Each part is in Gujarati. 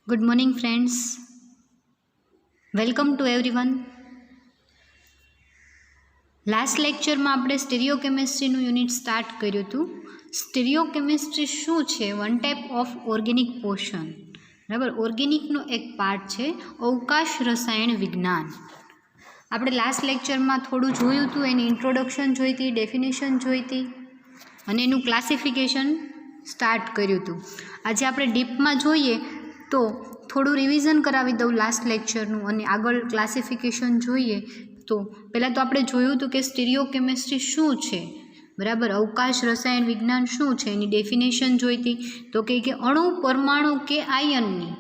Good morning friends, welcome to everyone. Last લેક્ચરમાં આપણે સ્ટીરિયોકેમિસ્ટ્રીનું યુનિટ સ્ટાર્ટ કર્યું હતું. સ્ટીરિયોકેમિસ્ટ્રી શું છે? One type of organic portion, બરાબર. ઓર્ગેનિકનો એક પાર્ટ છે અવકાશ રસાયણ વિજ્ઞાન. આપણે લાસ્ટ લેક્ચરમાં થોડું જોયું હતું, એની ઇન્ટ્રોડક્શન જોઈ હતી, ડેફિનેશન જોઈ હતી અને એનું ક્લાસિફિકેશન સ્ટાર્ટ કર્યું હતું. આજે આપણે ડીપમાં જોઈએ તો થોડું રિવિઝન કરાવી દઉં લાસ્ટ લેક્ચરનું અને આગળ ક્લાસિફિકેશન જોઈએ. તો પહેલાં તો આપણે જોયું હતું કે સ્ટીરિયોકેમિસ્ટ્રી શું છે, બરાબર. અવકાશ રસાયણ વિજ્ઞાન શું છે, એની ડેફિનેશન જોઈતી. તો કે અણુ, પરમાણુ કે આયનની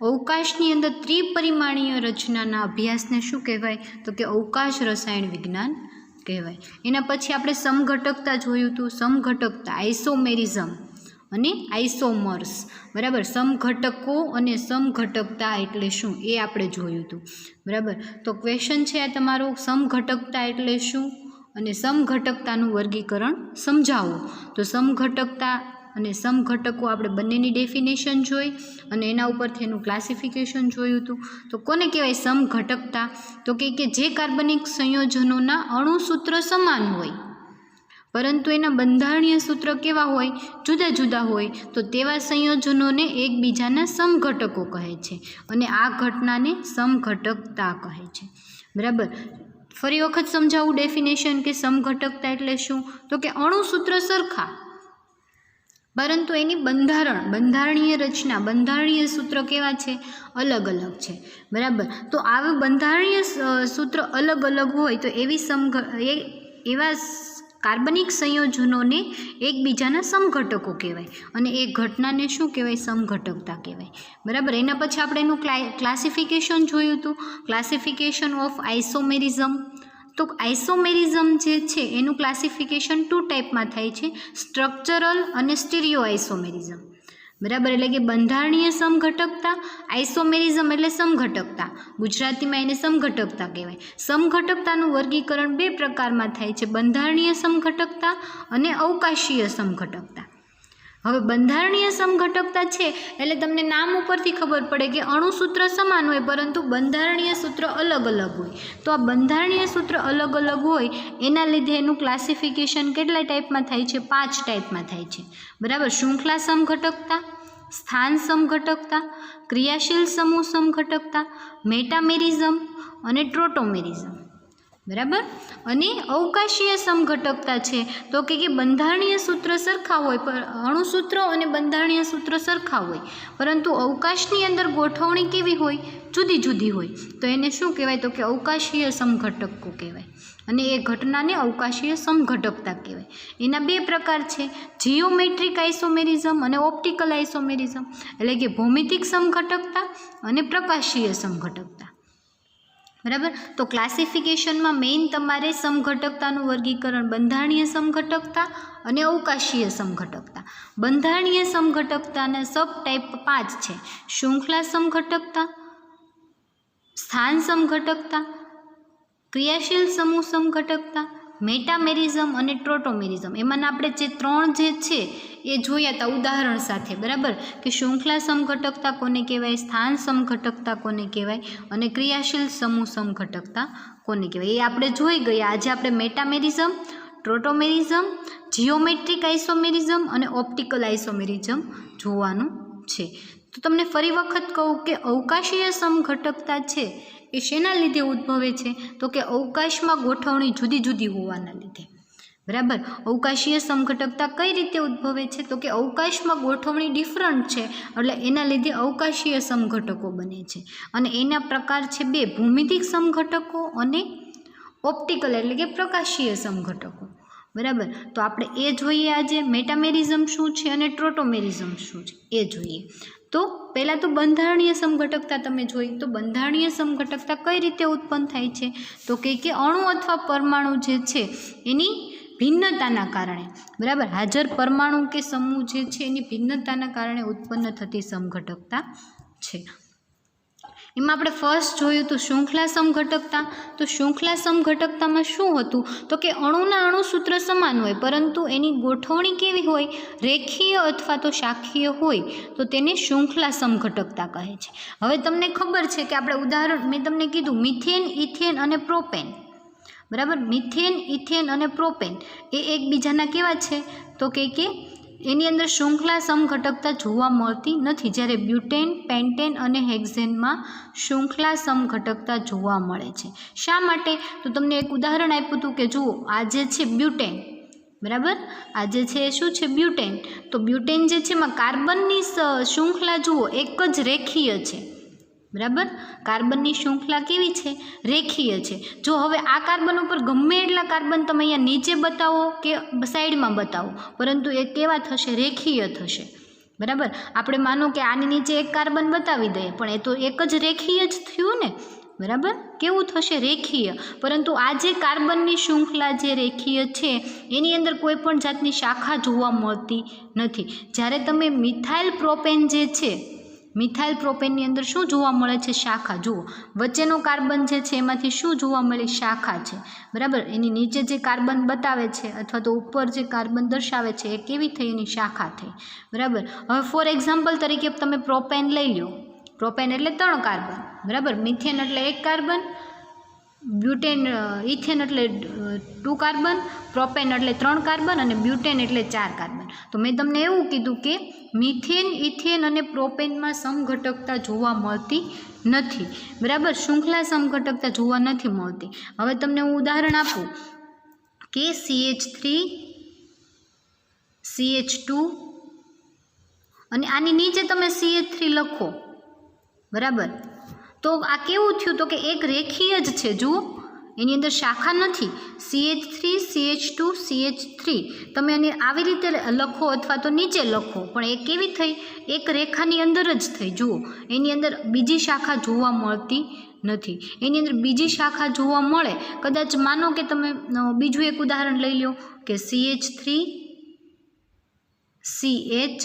અવકાશની અંદર ત્રિપરિમાણીય રચનાના અભ્યાસને શું કહેવાય? તો કે અવકાશ રસાયણ વિજ્ઞાન કહેવાય. એના પછી આપણે સમઘટકતા જોયું હતું. સમઘટકતા, આઇસોમેરિઝમ અને આઇસોમર્સ, બરાબર. સમઘટકો અને સમઘટકતા એટલે શું એ આપણે જોયું હતું, બરાબર. તો ક્વેશ્ચન છે આ તમારો, સમઘટકતા એટલે શું અને સમઘટકતાનું વર્ગીકરણ સમજાવો. તો સમઘટકતા અને સમઘટકો આપણે બંનેની ડેફિનેશન જોઈ અને એના ઉપરથી એનું ક્લાસિફિકેશન જોયું હતું. તો કોને કહેવાય સમઘટકતા? તો કે જે કાર્બનિક સંયોજનોના અણુસૂત્ર સમાન હોય પરંતુ એના બંધારણીય સૂત્ર કેવા હોય? જુદા જુદા હોય. તો તેવા સંયોજનોને એકબીજાના સમઘટકો કહે છે અને આ ઘટનાને સમઘટકતા કહે છે, બરાબર. ફરી વખત સમજાવું ડેફિનેશન કે સમઘટકતા એટલે શું? તો કે અણુસૂત્ર સરખા પરંતુ એની બંધારણીય રચના, બંધારણીય સૂત્ર કેવા છે? અલગ અલગ છે, બરાબર. તો આવા બંધારણીય સૂત્ર અલગ અલગ હોય તો એવા કાર્બનિક સંયોજનોને એકબીજાના સમઘટકો કહેવાય અને એ ઘટનાને શું કહેવાય? સમઘટકતા કહેવાય, બરાબર. એના પછી આપણે એનું ક્લાસિફિકેશન જોયું હતું, ક્લાસિફિકેશન ઓફ આઇસોમેરિઝમ. તો આઇસોમેરિઝમ જે છે એનું ક્લાસિફિકેશન 2 ટાઈપમાં થાય છે, સ્ટ્રક્ચરલ અને સ્ટીરિયો આઇસોમેરિઝમ, બરાબર. એટલે કે બંધારણીય સમઘટકતા, આઇસોમેરિઝમ એટલે સમઘટકતા, ગુજરાતીમાં એને સમઘટકતા કહેવાય. સમઘટકતાનું વર્ગીકરણ 2 પ્રકારમાં થાય છે, બંધારણીય સમઘટકતા અને અવકાશીય સમઘટકતા. હવે બંધારણીય સમઘટકતા છે એટલે તમને નામ ઉપરથી ખબર પડે કે અણુસૂત્ર સમાન હોય પરંતુ બંધારણીય સૂત્ર અલગ અલગ હોય. તો આ બંધારણીય સૂત્ર અલગ અલગ હોય એના લીધે એનું ક્લાસિફિકેશન કેટલા ટાઈપમાં થાય છે? 5 ટાઈપમાં થાય છે, બરાબર. શૃંખલા સમઘટકતા, સ્થાન સમઘટકતા, ક્રિયાશીલ સમૂહ સમઘટકતા, મેટામેરિઝમ અને ટ્રોટોમેરિઝમ, બરાબર. અને અવકાશીય સમઘટકતા છે તો કે બંધારણીય સૂત્ર સરખા હોય, પણ અણુસૂત્રો અને બંધારણીય સૂત્ર સરખા હોય પરંતુ અવકાશની અંદર ગોઠવણી કેવી હોય? જુદી જુદી હોય. તો એને શું કહેવાય? તો કે અવકાશીય સમઘટકો કહેવાય અને એ ઘટનાને અવકાશીય સમઘટકતા કહેવાય. એના 2 પ્રકાર છે, જીઓમેટ્રિક આઇસોમેરિઝમ અને ઓપ્ટિકલ આઇસોમેરિઝમ. એટલે કે ભૌમિતિક સમઘટકતા અને પ્રકાશીય સમઘટકતા, બરાબર. તો ક્લાસિફિકેશનમાં મેઇન તમારે સમઘટકતાનું વર્ગીકરણ બંધારણીય સમઘટકતા અને અવકાશીય સમઘટકતા. બંધારણીય સમઘટકતાના સબ ટાઈપ 5 છે, શૃંખલા સમઘટકતા, સ્થાન સમઘટકતા, ક્રિયાશીલ સમૂહ સમઘટકતા, મેટામેરિઝમ અને ટ્રોટોમેરિઝમ. એમાંના આપણે જે 3 જે છે એ જોયા હતા ઉદાહરણ સાથે, બરાબર. કે શૃંખલા સમઘટકતા કોને કહેવાય, સ્થાન સમઘટકતા કોને કહેવાય અને ક્રિયાશીલ સમૂહ સમઘટકતા કોને કહેવાય એ આપણે જોઈ ગયા. આજે આપણે મેટામેરિઝમ, ટ્રોટોમેરિઝમ, જીઓમેટ્રિક આઇસોમેરિઝમ અને ઓપ્ટિકલ આઇસોમેરિઝમ જોવાનું છે. તો તમને ફરી વખત કહું કે અવકાશીય સમઘટકતા છે એ શેના લીધે ઉદ્ભવે છે? તો કે અવકાશમાં ગોઠવણી જુદી જુદી હોવાના લીધે, બરાબર. અવકાશીય સમઘટકતા કઈ રીતે ઉદ્ભવે છે? તો કે અવકાશમાં ગોઠવણી ડિફરન્ટ છે એટલે એના લીધે અવકાશીય સમઘટકો બને છે અને એના પ્રકાર છે 2, ભૌમિતિક સમઘટકો અને ઓપ્ટિકલ એટલે કે પ્રકાશીય સમઘટકો, બરાબર. તો આપણે એ જોઈએ આજે. મેટામેરિઝમ શું છે અને ટ્રોટોમેરિઝમ શું છે એ જોઈએ. તો પહેલાં તો બંધારણીય સમઘટકતા તમે જોઈ. તો બંધારણીય સમઘટકતા કઈ રીતે ઉત્પન્ન થાય છે? તો કે અણુ અથવા પરમાણુ જે છે એની ભિન્નતાના કારણે, બરાબર, હાજર પરમાણુ કે સમૂહ જે છે એની ભિન્નતાના કારણે ઉત્પન્ન થતી સમઘટકતા છે. એમાં આપણે ફર્સ્ટ જોયું તો શૃંખલા સમઘટકતા. તો શૃંખલા સમઘટકતામાં શું હતું તો કે અણુના અણુસૂત્ર સમાન હોય પરંતુ એની ગોઠવણી કેવી હોય, રેખીય અથવા તો શાખીય હોય, તો તેને શૃંખલા સમઘટકતા કહે છે. હવે તમને ખબર છે કે આપણે ઉદાહરણ મેં તમને કીધું મિથેન, ઇથેન અને પ્રોપેન, બરાબર. મિથેન, ઇથેન અને પ્રોપેન એ એકબીજાના કેવા છે તો કે એની અંદર શૃંખલા સમઘટકતા જોવા મળતી નથી, જ્યારે બ્યુટેન, પેન્ટેન અને હેક્ઝેનમાં શૃંખલા સમઘટકતા જોવા મળે છે. શા માટે તો તમને એક ઉદાહરણ આપ્યું હતું કે જુઓ આ જે છે બ્યુટેન, બરાબર, આ જે છે એ શું છે બ્યુટેન. તો બ્યુટેન જે છે એમાં કાર્બનની શૃંખલા જુઓ એક જ રેખીય છે, બરાબર. કાર્બનની શૃંખલા કેવી છે, રેખીય છે. જો હવે આ કાર્બન ઉપર ગમે એટલા કાર્બન તમે અહીંયા નીચે બતાવો કે સાઈડમાં બતાવો, પરંતુ એ કેવા થશે, રેખીય થશે, બરાબર. આપણે માનો કે આની નીચે એક કાર્બન બતાવી દઈએ પણ એ તો એક જ રેખીય જ થયું ને, બરાબર. કેવું થશે, રેખીય. પરંતુ આ જે કાર્બનની શૃંખલા જે રેખીય છે એની અંદર કોઈ પણ જાતની શાખા જોવા મળતી નથી. જ્યારે તમે મિથાઇલ પ્રોપેન જે છે, મિથાઇલ પ્રોપેનની અંદર શું જોવા મળે છે, શાખા. જુઓ વચ્ચેનો કાર્બન જે છે એમાંથી શું જોવા મળે, શાખા છે, બરાબર. એની નીચે જે કાર્બન બતાવે છે અથવા તો ઉપર જે કાર્બન દર્શાવે છે એ કેવી થઈ, એની શાખા થઈ, બરાબર. હવે ફોર એક્ઝામ્પલ તરીકે તમે પ્રોપેન લઈ લો. પ્રોપેન એટલે 3 કાર્બન, બરાબર. મિથેન એટલે 1 કાર્બન, બ્યુટેન, ઇથેન એટલે 2 કાર્બન, પ્રોપેન એટલે 3 કાર્બન અને બ્યુટેન એટલે 4 કાર્બન. તો મેં તમને એવું કીધું કે મિથેન, ઇથેન અને પ્રોપેનમાં સમઘટકતા જોવા મળતી નથી, બરાબર. શૃંખલા સમઘટકતા જોવા નથી મળતી. હવે તમને હું ઉદાહરણ આપું કે CH3, CH2 અને આની નીચે તમે CH3 લખો, બરાબર. તો આ કેવું થયું તો કે એક રેખીય જ છે, જુઓ એની અંદર શાખા નથી. CH3, CH2, CH3 તમે એને આવી રીતે લખો અથવા તો નીચે લખો પણ એ કેવી થઈ, એક રેખાની અંદર જ થઈ. જુઓ એની અંદર બીજી શાખા જોવા મળતી નથી. એની અંદર બીજી શાખા જોવા મળે, કદાચ માનો કે તમે બીજું એક ઉદાહરણ લઈ લો કે CH3, CH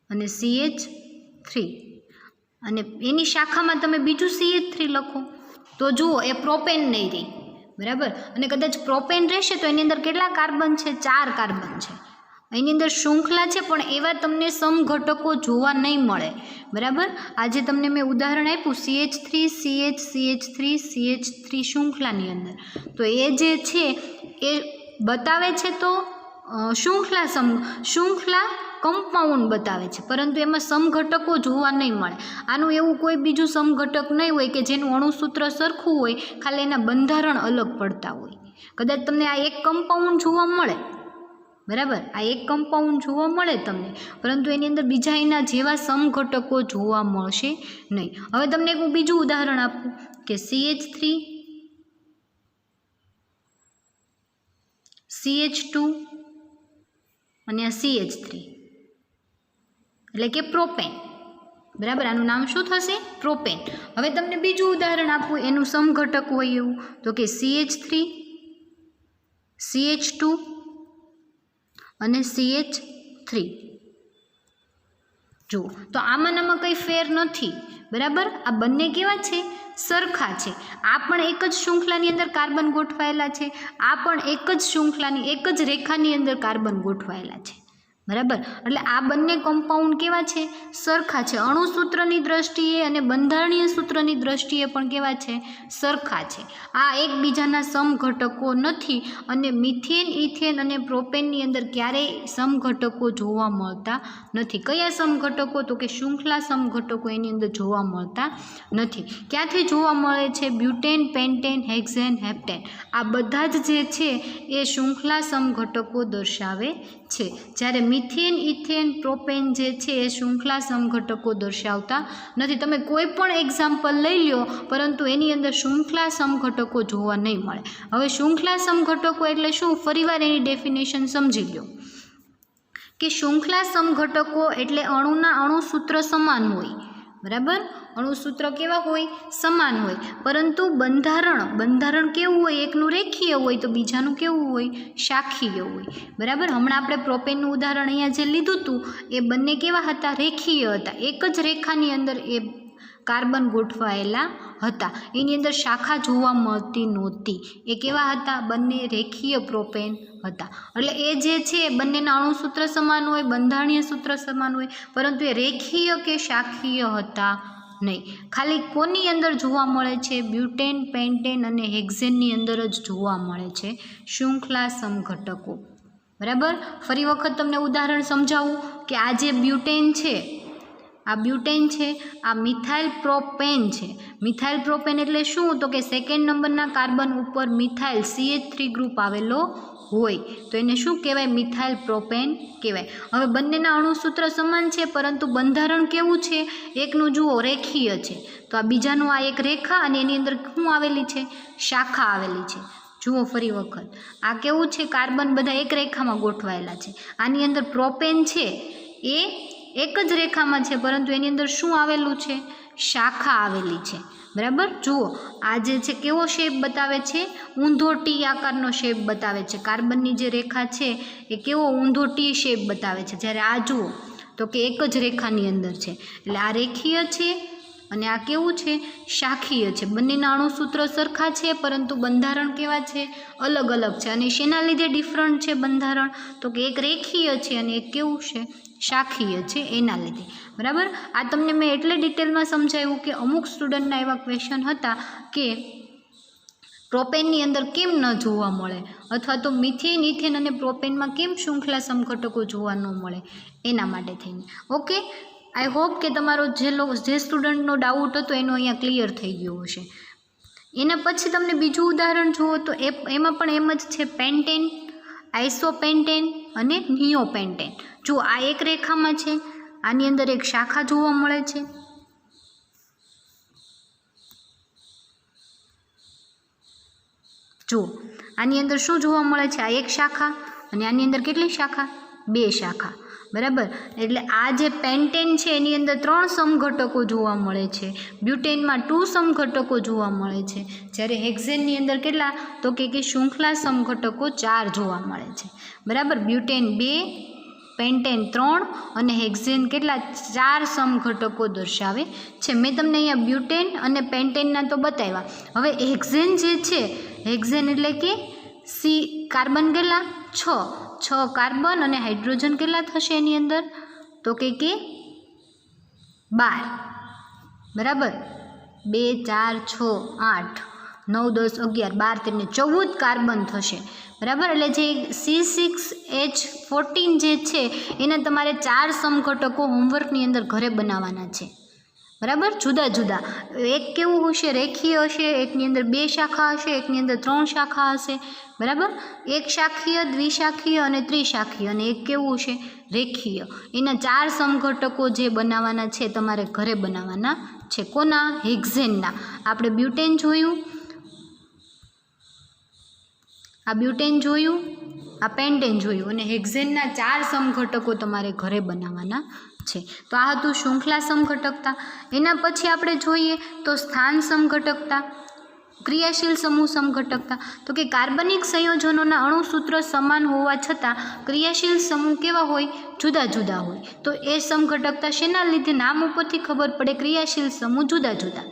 અને CH3 અને એની શાખામાં તમે બીજું CH3 લખો તો જુઓ એ પ્રોપેન નહીં રહી, બરાબર. અને કદાચ પ્રોપેન રહેશે તો એની અંદર કેટલા કાર્બન છે, 4 કાર્બન છે. એની અંદર શૃંખલા છે પણ એવા તમને સમઘટકો જોવા નહીં મળે, બરાબર. આજે તમને મેં ઉદાહરણ આપ્યું CH3, CH, CH3, CH3 શૃંખલાની અંદર, તો એ જે છે એ બતાવે છે તો શૃંખલા કમ્પાઉન્ડ બતાવે છે, પરંતુ એમાં સમઘટકો જોવા નહીં મળે. આનું એવું કોઈ બીજું સમઘટક નહીં હોય કે જેનું અણુસૂત્ર સરખું હોય, ખાલી એના બંધારણ અલગ પડતા હોય. કદાચ તમને આ એક કમ્પાઉન્ડ જોવા મળે, બરાબર, આ એક કમ્પાઉન્ડ જોવા મળે તમને, પરંતુ એની અંદર બીજા એના જેવા સમઘટકો જોવા મળશે નહીં. હવે તમને હું બીજું ઉદાહરણ આપું કે CH3, CH2 અને આ CH3 એટલે કે પ્રોપેન, બરાબર. આનું નામ શું થશે, પ્રોપેન. હવે તમને બીજું ઉદાહરણ આપું એનું સમઘટક હોય એવું તો કે CH3, CH2 અને CH3. જુઓ તો આમાં કંઈ ફેર નથી, બરાબર. આ બંને કેવા છે, સરખા છે. આ પણ એક જ શૃંખલાની અંદર કાર્બન ગોઠવાયેલા છે, આ પણ એક જ શૃંખલાની એક જ રેખાની અંદર કાર્બન ગોઠવાયેલા છે, બરાબર. એટલે આ બંને કમ્પાઉન્ડ કેવા છે, સરખા છે. અણુસૂત્રની દ્રષ્ટિએ અને બંધારણીય સૂત્રની દ્રષ્ટિએ પણ કેવા છે, સરખા છે. આ એકબીજાના સમઘટકો નથી અને મિથેન, ઇથેન અને પ્રોપેનની અંદર ક્યારેય સમઘટકો જોવા મળતા નથી. કયા સમઘટકો તો કે શૃંખલા સમઘટકો એની અંદર જોવા મળતા નથી. ક્યાંથી જોવા મળે છે, બ્યુટેન, પેન્ટેન, હેક્ઝેન, હેપ્ટેન આ બધા જ જે છે એ શૃંખલા સમઘટકો દર્શાવે છે, જ્યારે મિથેન, ઇથેન, પ્રોપેન જે છે એ શૃંખલા સમઘટકો દર્શાવતા નથી. તમે કોઈ પણ એક્ઝામ્પલ લઈ લો પરંતુ એની અંદર શૃંખલા સમઘટકો જોવા નહીં મળે. હવે શૃંખલા સમઘટકો એટલે શું, ફરીવાર એની ડેફિનેશન સમજી લો કે શૃંખલા સમઘટકો એટલે અણુના અણુસૂત્ર સમાન હોય, બરાબર. અણુસૂત્ર કેવા હોય, સમાન હોય, પરંતુ બંધારણ કેવું હોય, એકનું રેખીય હોય તો બીજાનું કેવું હોય, શાખીય હોય, બરાબર. હમણાં આપણે પ્રોપેનનું ઉદાહરણ અહીંયા જે લીધું હતું એ બંને કેવા હતા, રેખીય હતા. એક જ રેખાની અંદર એ કાર્બન ગોઠવાયેલા હતા, એની અંદર શાખા જોવા મળતી નહોતી. એ કેવા હતા? બંને રેખીય પ્રોપેન હતા. એટલે એ જે છે બંનેના અણુસૂત્ર સમાન હોય, બંધારણીય સૂત્ર સમાન હોય, પરંતુ એ રેખીય કે શાખીય હતા નહીં. ખાલી કોની અંદર જોવા મળે છે? બ્યુટેન, પેન્ટેન અને હેક્ઝેનની અંદર જ જોવા મળે છે શૃંખલા સમઘટકો. બરાબર. ફરી વખત તમને ઉદાહરણ સમજાવું કે આ જે બ્યુટેન છે, આ બ્યુટેન છે, આ મિથાઇલ પ્રોપેન છે. મિથાઇલ પ્રોપેન એટલે શું? તો કે સેકન્ડ નંબરના કાર્બન ઉપર મિથાઇલ CH3 ગ્રુપ આવેલો હોય તો એને શું કહેવાય? મિથાઇલ પ્રોપેન કહેવાય. હવે બંનેના અણુસૂત્ર સમાન છે, પરંતુ બંધારણ કેવું છે? એકનું જુઓ રેખીય છે, તો આ બીજાનું આ એક રેખા અને એની અંદર શું આવેલી છે? શાખા આવેલી છે. જુઓ ફરી વખત, આ કેવું છે? કાર્બન બધા એક રેખામાં ગોઠવાયેલા છે. આની અંદર પ્રોપેન છે એ એક જ રેખામાં છે, પરંતુ એની અંદર શું આવેલું છે? શાખા આવેલી છે. બરાબર. જુઓ આ જે છે કેવો શેપ બતાવે છે? ઊંધો ટી આકારનો શેપ બતાવે છે. કાર્બનની જે રેખા છે એ કેવો ઊંધો ટી શેપ બતાવે છે. જ્યારે આ જુઓ તો કે એક જ રેખાની અંદર છે. એટલે આ રેખીય છે અને આ કેવું છે? શાખીય છે. બંનેના અણુસૂત્ર સરખા છે, પરંતુ બંધારણ કેવા છે? અલગ અલગ છે. અને શેના લીધે ડિફરન્ટ છે બંધારણ? તો કે એક રેખીય છે અને એક કેવું છે? શાખીય છે, એના લીધે. બરાબર. આ તમને મેં એટલે ડિટેલમાં સમજાવ્યું કે અમુક સ્ટુડન્ટના એવા ક્વેશ્ચન હતા કે પ્રોપેનની અંદર કેમ ન જોવા મળે, અથવા તો મિથેન, ઇથેન અને પ્રોપેનમાં કેમ શૃંખલા સમઘટકો જોવા ન મળે, એના માટે થઈને. ઓકે. આઈ હોપ કે તમારો જે સ્ટુડન્ટનો ડાઉટ હતો એનો અહીંયા ક્લિયર થઈ ગયો હશે. એના પછી તમને બીજું ઉદાહરણ જુઓ તો એમાં પણ એમ જ છે. પેન્ટેન, આઇસોપેન્ટેન અને નિયોપેન્ટેન. જો આ એક રેખામાં છે, આની અંદર એક શાખા જોવા મળે છે. જુઓ આની અંદર શું જોવા મળે છે? આ એક શાખા અને આની અંદર કેટલી શાખા? 2 શાખા. બરાબર. એટલે આ જે પેન્ટેન છે એની અંદર 3 સમઘટકો જોવા મળે છે. બ્યુટેનમાં 2 સમઘટકો જોવા મળે છે. જ્યારે હેક્ઝેનની અંદર કેટલા? તો કે શૃંખલા સમઘટકો 4 જોવા મળે છે. બરાબર. બ્યુટેન 2, પેન્ટેન 3 અને હેક્ઝેન કેટલા? 4 સમઘટકો દર્શાવે છે. મેં તમને અહીંયા બ્યુટેન અને પેન્ટેનના તો બતાવ્યા. હવે હેક્ઝેન જે છે, હેક્ઝેન એટલે કે કાર્બન કેટલા? 6 કાર્બન અને હાઇડ્રોજન કેટલા થશે એની અંદર? તો કે 12. બરાબર. 2, 4, 6, 8, 9, 10, 11, 12, 13, 14 કાર્બન થશે. બરાબર. એટલે જે C6H14 જે છે એના તમારે 4 સમઘટકો હોમવર્કની અંદર ઘરે બનાવવાના છે. બરાબર. જુદા જુદા. એક કેવું હશે? રેખીય હશે. એકની અંદર 2 શાખા હશે, એકની અંદર 3 શાખા હશે. બરાબર. એક શાખીય, દ્વિશાખીય અને ત્રિશાખીય, અને એક કેવું છે? રેખીય. એના 4 સમઘટકો જે બનાવવાના છે તમારે ઘરે બનાવવાના છે. કોના? હેક્ઝેનના. આપણે બ્યુટેન જોયું, આ બ્યુટેન જોયું, આ પેન્ટેન જોયું, અને હેક્ઝેનના 4 સમઘટકો તમારે ઘરે બનાવવાના છે. તો આ હતું શૃંખલા સમઘટકતા. એના પછી આપણે જોઈએ તો સ્થાન સમઘટકતા, ક્રિયાશીલ સમૂહ સમઘટકતા. તો કે કાર્બનિક સંયોજનોના અણુસૂત્ર સમાન હોવા છતાં ક્રિયાશીલ સમૂહ કેવા હોય? જુદા જુદા હોય. તો એ સમઘટકતા શેના લીધે? નામ ઉપરથી ખબર પડે. ક્રિયાશીલ સમૂહ જુદા જુદા,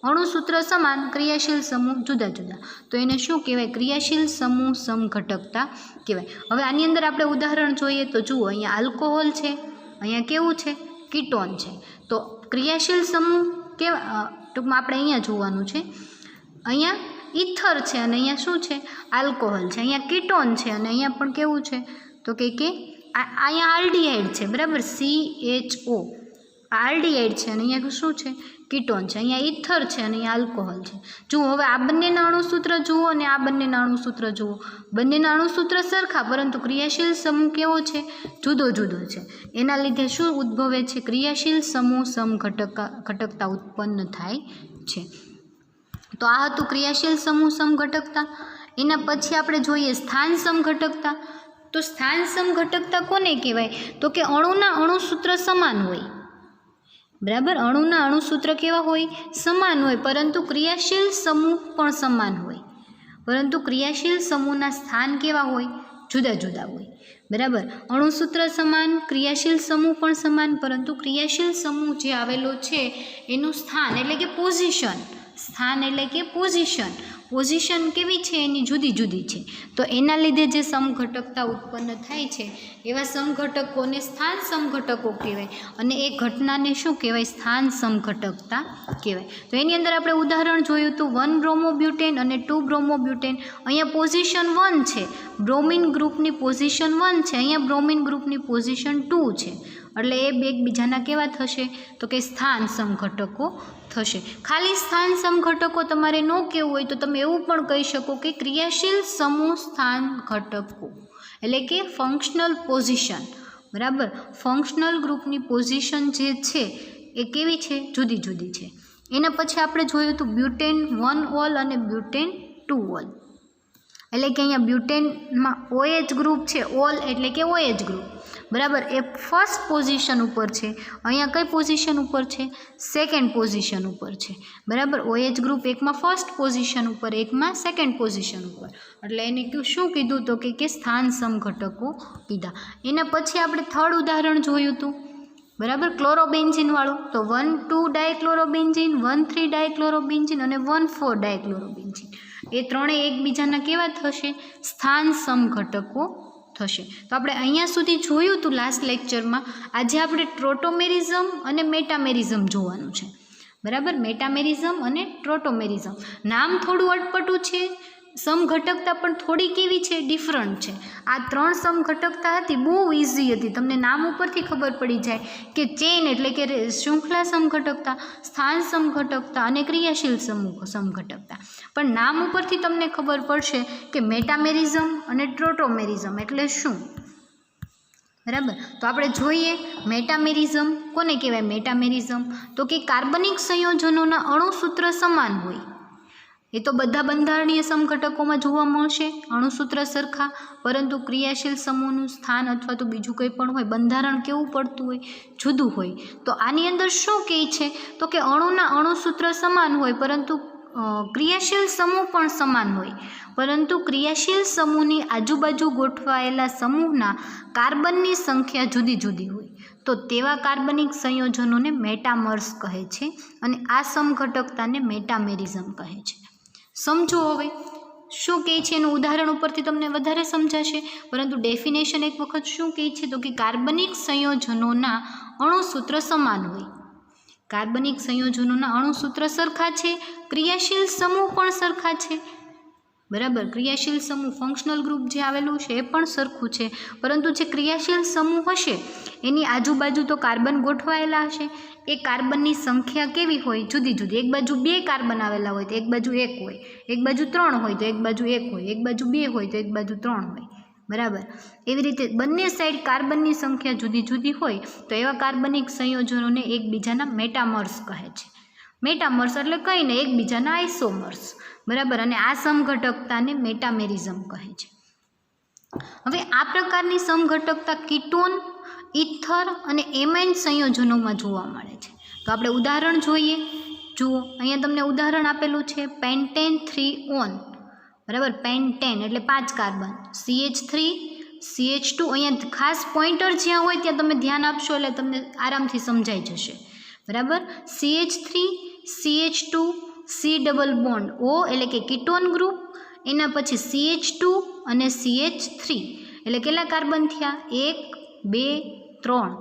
અણુસૂત્ર સમાન, ક્રિયાશીલ સમૂહ જુદા જુદા. તો એને શું કહેવાય? ક્રિયાશીલ સમૂહ સમઘટકતા કહેવાય. હવે આની અંદર આપણે ઉદાહરણ જોઈએ તો જુઓ, અહીંયા આલ્કોહોલ છે, અહીંયા કેવું છે? કીટોન છે. તો ક્રિયાશીલ સમૂહ કેવા? ટૂંકમાં આપણે અહીંયા જોવાનું છે. અહીંયા ઇથર છે અને અહીંયા શું છે? આલ્કોહોલ છે. અહીંયા કીટોન છે અને અહીંયા પણ કેવું છે? તો કે અહીંયા આલ્ડીહાઇડ છે. બરાબર. CHO આલ્ડીહાઇડ છે અને અહીંયા શું છે? કીટોન છે. અહીંયા ઇથર છે અને અહીંયા આલ્કોહોલ છે. જુઓ હવે આ બંનેના અણુસૂત્ર જુઓ અને આ બંનેના અણુસૂત્ર જુઓ. બંનેના અણુસૂત્ર સરખા, પરંતુ ક્રિયાશીલ સમૂહ કેવો છે? જુદો જુદો છે. એના લીધે શું ઉદ્ભવે છે? ક્રિયાશીલ સમૂહ સમઘટકતા ઉત્પન્ન થાય છે. તો આ હતું ક્રિયાશીલ સમૂહ સમઘટકતા. એના પછી આપણે જોઈએ સ્થાન સમઘટકતા. તો સ્થાન સમઘટકતા કોને કહેવાય? તો કે અણુના અણુસૂત્ર સમાન હોય. બરાબર. અણુના અણુસૂત્ર કેવા હોય? સમાન હોય, પરંતુ ક્રિયાશીલ સમૂહ પણ સમાન હોય. પરંતુ ક્રિયાશીલ સમૂહના સ્થાન કેવા હોય? જુદા જુદા હોય, બરાબર. અણુસૂત્ર સમાન, ક્રિયાશીલ સમૂહ પણ સમાન, પરંતુ ક્રિયાશીલ સમૂહ જે આવેલો છે એનું સ્થાન એટલે કે પોઝિશન, સ્થાન એટલે કે પોઝિશન કેવી છે એની જુદી જુદી છે. તો એના લીધે જે સમઘટકતા ઉત્પન્ન થાય છે એવા સમઘટકોને સ્થાન સમઘટકો કહેવાય, અને એ ઘટનાને શું કહેવાય? સ્થાન સમઘટકતા કહેવાય. તો એની અંદર આપણે ઉદાહરણ જોયું હતું 1 બ્રોમોબ્યુટેન અને 2 બ્રોમોબ્યુટેન. અહીંયા પોઝિશન 1 છે, બ્રોમિન ગ્રુપની પોઝિશન 1 છે, અહીંયા બ્રોમિન ગ્રુપની પોઝિશન 2 છે. એટલે એ બે એકબીજાના કેવા થશે? તો કે સ્થાન સમઘટકો થશે. ખાલી સ્થાન સમઘટકો તમારે ન કહેવું હોય તો તમે એવું પણ કહી શકો કે ક્રિયાશીલ સમૂહ સ્થાન ઘટકો, એટલે કે ફંક્શનલ પોઝિશન, બરાબર. ફંક્શનલ ગ્રુપની પોઝિશન જે છે એ કેવી છે? જુદી જુદી છે. એના પછી આપણે જોયું હતું બ્યુટેન 1 ઓલ અને બ્યુટેન 2 ઓલ. એટલે કે અહીંયા બ્યુટેનમાં OH ગ્રુપ છે, ઓલ એટલે કે OH ગ્રુપ, બરાબર. એ ફર્સ્ટ પોઝિશન ઉપર છે, અહીંયા કઈ પોઝિશન ઉપર છે? સેકન્ડ પોઝિશન ઉપર છે, બરાબર. OH ગ્રુપ એકમાં ફર્સ્ટ પોઝિશન ઉપર, એકમાં સેકન્ડ પોઝિશન ઉપર. એટલે એને શું કીધું? તો કે સ્થાન સમઘટકો કીધા. એના પછી આપણે થર્ડ ઉદાહરણ જોયું હતું, બરાબર, ક્લોરોબેન્ઝીનવાળું. તો 1,2 ડાયક્લોરોબેન્ઝીન, 1,3 ડાયક્લોરોબેન્ઝીન અને 1,4 ડાયક્લોરોબેન્ઝીન. એ ત્રણેય એકબીજાના કેવા થશે? સ્થાન સમઘટકો થશે. તો આપણે અહીંયા સુધી જોયું હતું લાસ્ટ લેક્ચરમાં. આજે આપણે ટ્રોટોમેરિઝમ અને મેટામેરિઝમ જોવાનું છે, બરાબર. મેટામેરિઝમ અને ટ્રોટોમેરિઝમ. નામ થોડું અટપટું છે, સમઘટકતા પણ થોડી કેવી છે? ડિફરન્ટ છે. આ 3 સમઘટકતા હતી, બહુ ઇઝી હતી. તમને નામ ઉપરથી ખબર પડી જાય કે ચેન એટલે કે શૃંખલા સમઘટકતા, સ્થાન સમઘટકતા અને ક્રિયાશીલ સમઘટકતા. પણ નામ ઉપરથી તમને ખબર પડશે કે મેટામેરિઝમ અને ટ્રોટોમેરિઝમ એટલે શું, બરાબર. તો આપણે જોઈએ મેટામેરિઝમ કોને કહેવાય? મેટામેરિઝમ તો કે કાર્બનિક સંયોજનોના અણુસૂત્ર સમાન હોય. એ તો બધા બંધારણીય સમઘટકોમાં જોવા મળશે, અણુસૂત્ર સરખા, પરંતુ ક્રિયાશીલ સમૂહનું સ્થાન અથવા તો બીજું કંઈ પણ હોય, બંધારણ કેવું પડતું હોય? જુદું હોય. તો આની અંદર શું કહે છે? તો કે અણુના અણુસૂત્ર સમાન હોય, પરંતુ ક્રિયાશીલ સમૂહ પણ સમાન હોય, પરંતુ ક્રિયાશીલ સમૂહની આજુબાજુ ગોઠવાયેલા સમૂહના કાર્બનની સંખ્યા જુદી જુદી હોય. તો તેવા કાર્બનિક સંયોજનોને મેટામર્સ કહે છે, અને આ સમઘટકતાને મેટામેરિઝમ કહે છે. સમજો હવે શું કહે છે, એનું ઉદાહરણ ઉપરથી તમને વધારે સમજાશે, પરંતુ ડેફિનેશન એક વખત શું કહે છે? તો કે કાર્બનિક સંયોજનોના અણુસૂત્ર સમાન હોય. કાર્બનિક સંયોજનોના અણુસૂત્ર સરખા છે, ક્રિયાશીલ સમૂહ પણ સરખા છે, બરાબર. ક્રિયાશીલ સમૂહ ફંક્શનલ ગ્રુપ જે આવેલું છે એ પણ સરખું છે, પરંતુ જે ક્રિયાશીલ સમૂહ હશે એની આજુબાજુ તો કાર્બન ગોઠવાયેલા હશે. એ કાર્બનની સંખ્યા કેવી હોય? જુદી જુદી. એક બાજુ 2 કાર્બન આવેલા હોય તો એક બાજુ 1 હોય, એક બાજુ 3 હોય તો એક બાજુ 1 હોય, એક બાજુ 2 હોય તો એક બાજુ 3 હોય, બરાબર. એવી રીતે બંને સાઈડ કાર્બનની સંખ્યા જુદી જુદી હોય તો એવા કાર્બનિક સંયોજનોને એકબીજાના મેટામર્સ કહે છે. મેટામર્સ એટલે કંઈ નહીં, એકબીજાના આઇસોમર્સ, બરાબર. અને આ સમઘટકતાને મેટામેરિઝમ કહે છે. હવે આ પ્રકારની સમઘટકતા કીટોન, ઇથર અને એમાઇન સંયોજનોમાં જોવા મળે છે. તો આપણે ઉદાહરણ જોઈએ. જુઓ અહીંયા તમને ઉદાહરણ આપેલું છે પેન્ટેન 3 ઓન, બરાબર. પેન્ટેન એટલે 5 કાર્બન, CH3 CH2. અહીંયા ખાસ પોઈન્ટર જ્યાં હોય ત્યાં તમે ધ્યાન આપશો એટલે તમને આરામથી સમજાઈ જશે, બરાબર. CH3 CH2 C double bond O એટલે કે કીટોન ગ્રુપ, એના પછી CH2 અને CH3 એટલે કેટલા કાર્બન થયા? 1 2 3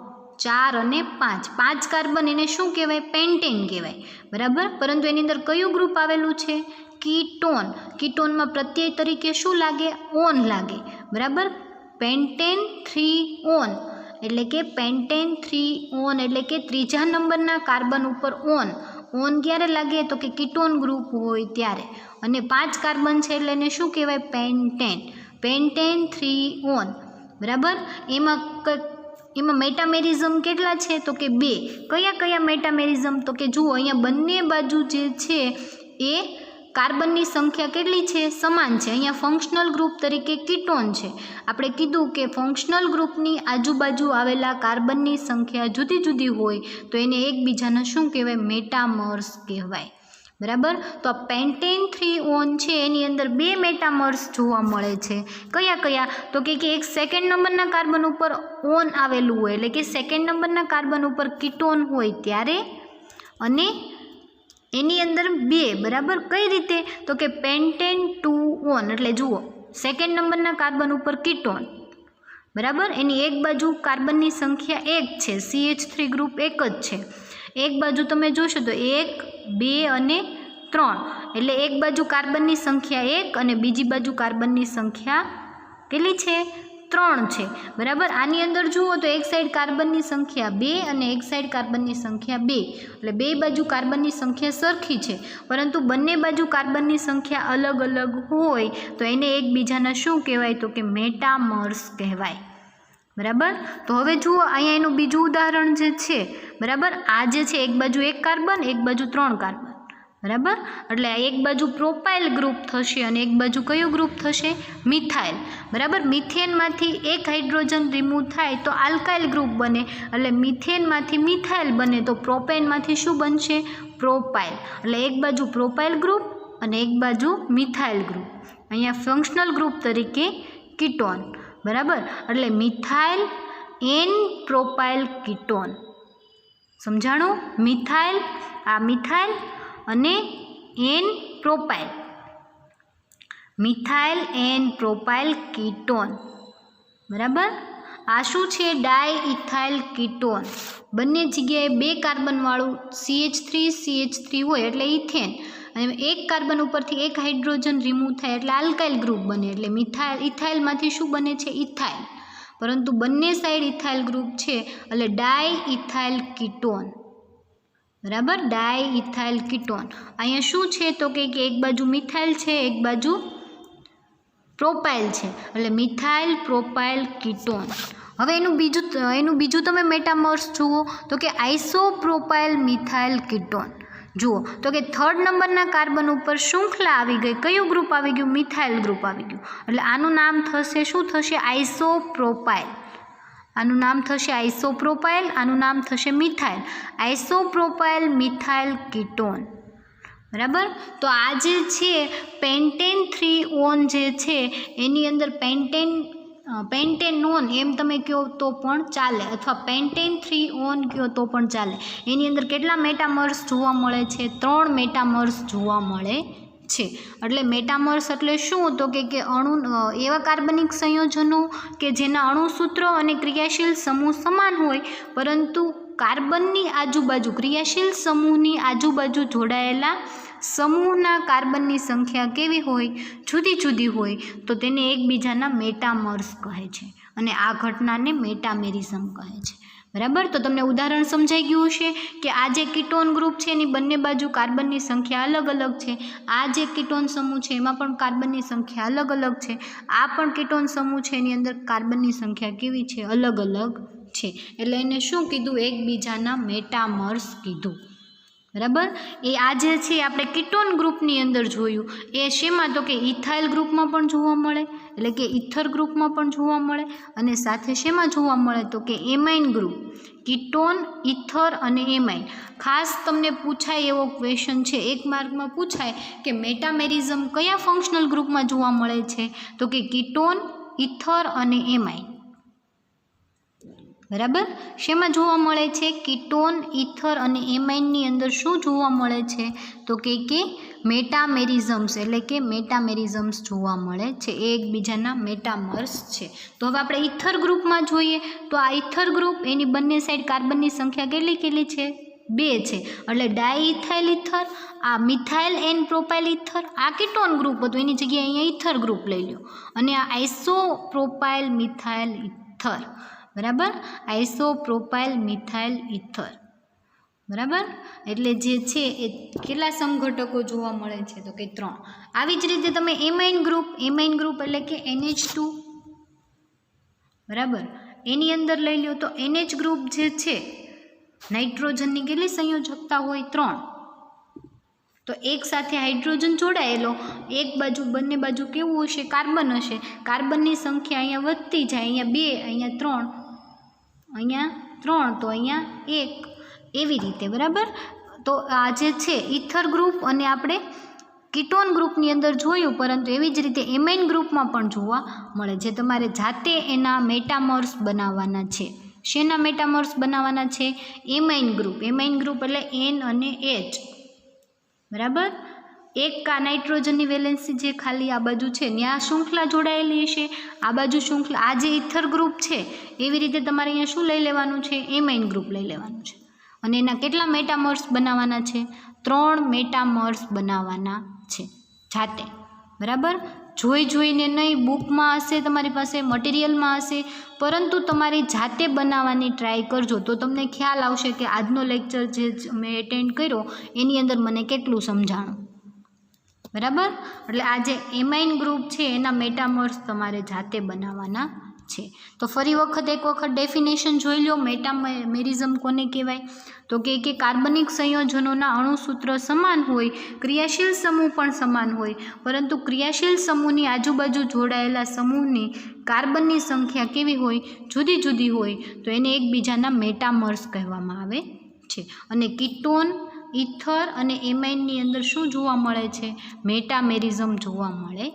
4 અને 5. 5 કાર્બન એને શું કહેવાય? પેન્ટેન કહેવાય, બરાબર. પરંતુ એની અંદર કયું ગ્રુપ આવેલું છે? કીટોન. કીટોનમાં પ્રત્યય તરીકે શું લાગે? ઓન લાગે, બરાબર. પેન્ટેન 3 ઓન એટલે કે પેન્ટેન 3 ઓન એટલે કે ત્રીજા નંબરના કાર્બન ઉપર ઓન. ઓન ક્યારે લાગે? તો કે કીટોન ગ્રુપ હોય ત્યારે. અને 5 કાર્બન છે એટલે એને શું કહેવાય? પેન્ટેન. પેન્ટેન 3 ઓન, બરાબર. એમાં મેટામેરિઝમ કેટલા છે? તો કે 2. કયા કયા મેટામેરિઝમ? તો કે જુઓ અહીંયા બંને બાજુ જે છે એ કાર્બનની સંખ્યા કેટલી છે? સમાન છે. અહીંયા ફંક્શનલ ગ્રુપ તરીકે કીટોન છે. આપણે કીધું કે ફંક્શનલ ગ્રુપની આજુબાજુ આવેલા કાર્બનની સંખ્યા જુદી જુદી હોય તો એને એકબીજાના શું કહેવાય? મેટામર્સ કહેવાય, बराबर। तो आ पेंटेन 3 છે એની અંદર બે મેટામર્સ જોવા મળે છે। કયા કયા? તો કે એક સેકન્ડ નંબરના કાર્બન ઉપર ઓન આવેલું હોય એટલે કે સેકન્ડ નંબરના કાર્બન ઉપર કીટોન હોય ત્યારે, અને એની અંદર બે, બરાબર। કઈ રીતે? તો કે પેન્ટેન 2 ઓન એટલે જુઓ સેકન્ડ નંબરના કાર્બન ઉપર કીટોન, બરાબર, એની એક બાજુ કાર્બનની સંખ્યા 1 છે, CH3 ગ્રુપ એક જ છે। એક બાજુ તમે જોશો તો 1, 2 અને 3 એટલે એક બાજુ કાર્બનની સંખ્યા 1 અને બીજી બાજુ કાર્બનની સંખ્યા કેટલી છે? 3 છે, બરાબર। આની અંદર જુઓ તો એક સાઈડ કાર્બનની સંખ્યા 2 અને એક સાઈડ કાર્બનની સંખ્યા 2 એટલે બે બાજુ કાર્બનની સંખ્યા સરખી છે, પરંતુ બંને બાજુ કાર્બનની સંખ્યા અલગ અલગ હોય તો એને એકબીજાના શું કહેવાય? તો કે મેટામર્સ કહેવાય, બરાબર। તો હવે જુઓ અહીંયા એનું બીજું ઉદાહરણ જે છે, બરાબર, આ જે છે એક બાજુ એક કાર્બન એક બાજુ 3 કાર્બન, બરાબર, એટલે એક બાજુ પ્રોપાઇલ ગ્રુપ થશે અને એક બાજુ કયું ગ્રુપ થશે? મિથાઇલ, બરાબર। મિથેનમાંથી એક હાઇડ્રોજન રિમૂવ થાય તો આલ્કાઇલ ગ્રુપ બને, એટલે મિથેનમાંથી મિથાઇલ બને તો પ્રોપેનમાંથી શું બનશે? પ્રોપાઇલ, એટલે એક બાજુ પ્રોપાઇલ ગ્રુપ અને એક બાજુ મિથાઇલ ગ્રુપ, અહીંયા ફંક્શનલ ગ્રુપ તરીકે કીટોન, બરાબર, એટલે મિથાઇલ એન પ્રોપાઇલ કીટોન, સમજાણું? મિથાઇલ, આ મિથાઇલ અને n propyl, methyl n propyl ketone, બરાબર। આ શું છે? ડાયઇથાઇલ કીટોન, બંને જગ્યાએ બે કાર્બનવાળું CH3 હોય એટલે ઇથેન, અને એક કાર્બન ઉપરથી એક હાઇડ્રોજન રિમૂવ થાય એટલે આલ્કાઇલ ગ્રુપ બને એટલે ઇથાઇલમાંથી શું બને છે? ઇથાઇલ, પરંતુ બંને સાઈડ ઇથાઇલ ગ્રુપ છે એટલે ડાયઇથાઇલ કીટોન, બરાબર, ડાયઇથાઇલ કીટોન। અહીંયા શું છે? તો કે એક બાજુ મિથાઇલ છે એક બાજુ પ્રોપાઇલ છે એટલે મિથાઇલ પ્રોપાઇલ કીટોન। હવે એનું બીજું તમે મેટામર્સ જુઓ તો કે આઇસોપ્રોપાઇલ મિથાઇલ કીટોન, જુઓ તો કે થર્ડ નંબરના કાર્બન ઉપર શૃંખલા આવી ગઈ, કયું ગ્રુપ આવી ગયું? મિથાઇલ ગ્રુપ આવી ગયું, એટલે આનું નામ થશે શું થશે? આઇસોપ્રોપાઇલ, આનું નામ થશે આઇસોપ્રોપાઇલ, આનું નામ થશે મિથાઇલ, આઇસોપ્રોપાઇલ મિથાઇલ કીટોન, બરાબર। તો આ જે છે પેન્ટેન 3 ઓન જે છે એની અંદર પેન્ટેનોન એમ તમે કહો તો પણ ચાલે, અથવા પેન્ટેન 3 ઓન કહો તો પણ ચાલે। એની અંદર કેટલા મેટામર્સ જોવા મળે છે? 3 મેટામર્સ જોવા મળે છે। એટલે મેટામર્સ એટલે શું? તો કે અણુ એવા કાર્બનિક સંયોજનો કે જેના અણુસૂત્રો અને ક્રિયાશીલ સમૂહ સમાન હોય, પરંતુ કાર્બનની આજુબાજુ ક્રિયાશીલ સમૂહની આજુબાજુ જોડાયેલા સમૂહના કાર્બનની સંખ્યા કેવી હોય? જુદી જુદી હોય, તો તેને એકબીજાના મેટામર્સ કહે છે અને આ ઘટનાને મેટામેરિઝમ કહે છે, બરાબર। તો તમને ઉદાહરણ સમજાઈ ગયું હશે કે આ જે કીટોન ગ્રુપ છે એની બંને બાજુ કાર્બનની સંખ્યા અલગ અલગ છે, આ જે કીટોન સમૂહ છે એમાં પણ કાર્બનની સંખ્યા અલગ અલગ છે, આ પણ કીટોન સમૂહ છે એની અંદર કાર્બનની સંખ્યા કેવી છે? અલગ અલગ છે, એટલે એને શું કીધું? એકબીજાના મેટામર્સ કીધું, બરાબર। એ આ જે છે આપણે કીટોન ગ્રુપની અંદર જોયું એ શેમાં? તો કે ઇથાઇલ ગ્રુપમાં પણ જોવા મળે, એટલે કે ઇથર ગ્રુપમાં પણ જોવા મળે, અને સાથે શેમાં જોવા મળે? તો કે એમાઇન ગ્રુપ, કીટોન, ઇથર અને એમાઇન। ખાસ તમને પૂછાય એવો ક્વેશ્ચન છે, એક માર્કમાં પૂછાય કે મેટામેરિઝમ કયા ફંક્શનલ ગ્રુપમાં જોવા મળે છે? તો કે કીટોન, ઇથર અને એમાઇન, બરાબર। શેમાં જોવા મળે છે? કીટોન, ઇથર અને એમાઇનની અંદર શું જોવા મળે છે? તો કે મેટામેરિઝમ્સ, એટલે કે મેટામેરિઝમ્સ જોવા મળે છે, એ એકબીજાના મેટામર્સ છે। તો હવે આપણે ઇથર ગ્રુપમાં જોઈએ તો આ ઇથર ગ્રુપ એની બંને સાઈડ કાર્બનની સંખ્યા કેટલી છે? 2 છે, એટલે ડાયઇથાઇલ ઇથર, આ મિથાઇલ એન પ્રોપાઇલ ઇથર, આ કીટોન ગ્રુપ હતું એની જગ્યાએ અહીંયા ઇથર ગ્રુપ લઈ લો, અને આ આઇસોપ્રોપાઇલ મિથાઇલ ઇથર, બરાબર, આઇસોપ્રોપાઇલ મિથાઇલ ઇથર, બરાબર। એટલે જે છે એ કેટલા સમઘટકો જોવા મળે છે? તો કે 3। આવી જ રીતે તમે એમાઇન ગ્રુપ એટલે કે NH2, બરાબર, એની અંદર લઈ લો તો NH ગ્રુપ જે છે નાઇટ્રોજનની કેટલી સંયોજકતા હોય? 3। તો એક સાથે હાઇડ્રોજન જોડાયેલો, એક બાજુ બંને બાજુ કેવું હશે? કાર્બન હશે, કાર્બનની સંખ્યા અહીંયા વધતી જાય, અહીંયા 2, અહીંયા 3, અહીંયા 3, તો અહીંયા 1, એવી રીતે, બરાબર। તો આ જે છે ઇથર ગ્રુપ અને આપણે કીટોન ગ્રુપની અંદર જોયું, પરંતુ એવી જ રીતે એમાઇન ગ્રુપમાં પણ જોવા મળે છે. તમારે જાતે એના મેટામર્સ બનાવવાના છે. શેના મેટામર્સ બનાવવાના છે? Amine group. એમાઇન ગ્રુપ એટલે N અને H, બરાબર. એક નાઇટ્રોજનની વેલેન્સી જે ખાલી આ બાજુ છે ત્યાં શૃંખલા જોડાયેલી હશે, આ બાજુ શૃંખલા, આ જે ઇથર ગ્રુપ છે એવી રીતે તમારે અહીંયા શું લઈ લેવાનું છે? એમાઇન ગ્રુપ લઈ લેવાનું છે. અને એના કેટલા મેટામર્સ બનાવવાના છે? 3 મેટામર્સ બનાવવાના છે જાતે, બરાબર. જોઈને નહીં, બુકમાં હશે, તમારી પાસે મટીરિયલમાં હશે, પરંતુ તમારી જાતે બનાવવાની ટ્રાય કરજો તો તમને ખ્યાલ આવશે કે આજનો લેક્ચર જે મેં એટેન્ડ કર્યો એની અંદર મને કેટલું સમજાણું, બરાબર. એટલે આ જે એમાઇન ગ્રુપ છે એના મેટામર્સ તમારે જાતે બનાવવાના છે. તો ફરી એક વખત ડેફિનેશન જોઈ લો. મેટામેરિઝમ કોને કહેવાય? તો કે કાર્બનિક સંયોજનોના અણુસૂત્ર સમાન હોય, ક્રિયાશીલ સમૂહ પણ સમાન હોય, પરંતુ ક્રિયાશીલ સમૂહની આજુબાજુ જોડાયેલા સમૂહની કાર્બનની સંખ્યા કેવી હોય? જુદી જુદી હોય. તો એને એકબીજાના મેટામર્સ કહેવામાં આવે છે. અને કીટોન, ઇથર અને એમાઇનની અંદર શું જોવા મળે છે? મેટામેરિઝમ જોવા મળે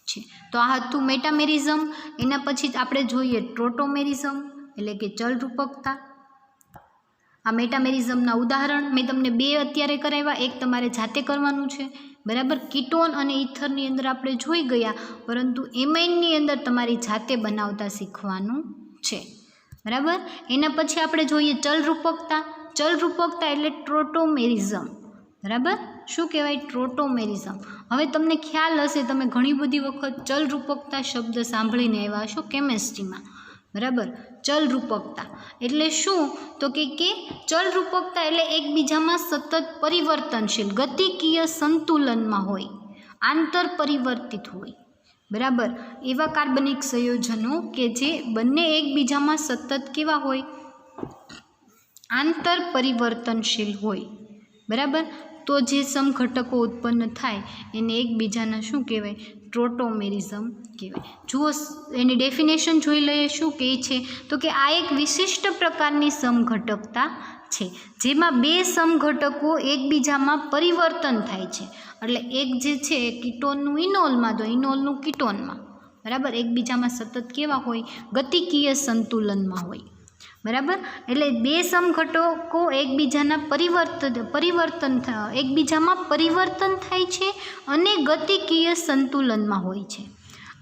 છે. તો આ હતું મેટામેરિઝમ. એના પછી આપણે જોઈએ ટ્રોટોમેરિઝમ, એટલે કે ચલરૂપકતા. આ મેટામેરિઝમના ઉદાહરણ મેં તમને 2 અત્યારે કરાવ્યા, એક તમારે જાતે કરવાનું છે, બરાબર. કીટોન અને ઇથરની અંદર આપણે જોઈ ગયા, પરંતુ એમાઇનની અંદર તમારી જાતે બનાવતા શીખવાનું છે, બરાબર. એના પછી આપણે જોઈએ ચલરૂપકતા. ચલરૂપકતા એટલે ટ્રોટોમેરિઝમ, બરાબર. શું કહેવાય? ટ્રોટોમેરિઝમ. હવે તમને ખ્યાલ હશે, તમે ઘણી બધી વખત ચલરૂપકતા શબ્દ સાંભળીને આવ્યા હશો કેમેસ્ટ્રીમાં, બરાબર. ચલરૂપકતા એટલે શું? તો કે ચલરૂપકતા એટલે એકબીજામાં સતત પરિવર્તનશીલ, ગતિકીય સંતુલનમાં હોય, આંતર પરિવર્તિત હોય, બરાબર. એવા કાર્બનિક સંયોજનો કે જે બંને એકબીજામાં સતત કેવા હોય? આંતર પરિવર્તનશીલ હોય, બરાબર. તો જે સમઘટકો ઉત્પન્ન થાય એને એકબીજાના શું કહેવાય? ટ્રોટોમેરિઝમ કહેવાય. જુઓ એની ડેફિનેશન જોઈ લઈએ. શું કહે છે? તો કે આ એક વિશિષ્ટ પ્રકારની સમઘટકતા છે જેમાં 2 સમઘટકો એકબીજામાં પરિવર્તન થાય છે. એટલે એક જે છે કીટોનનું ઇનોલમાં, તો ઇનોલનું કીટોનમાં, બરાબર. એકબીજામાં સતત કેવા હોય? ગતિકીય સંતુલનમાં હોય, બરાબર. એટલે 2 સમઘટકો એકબીજામાં પરિવર્તન થાય છે અને ગતિકીય સંતુલનમાં હોય છે.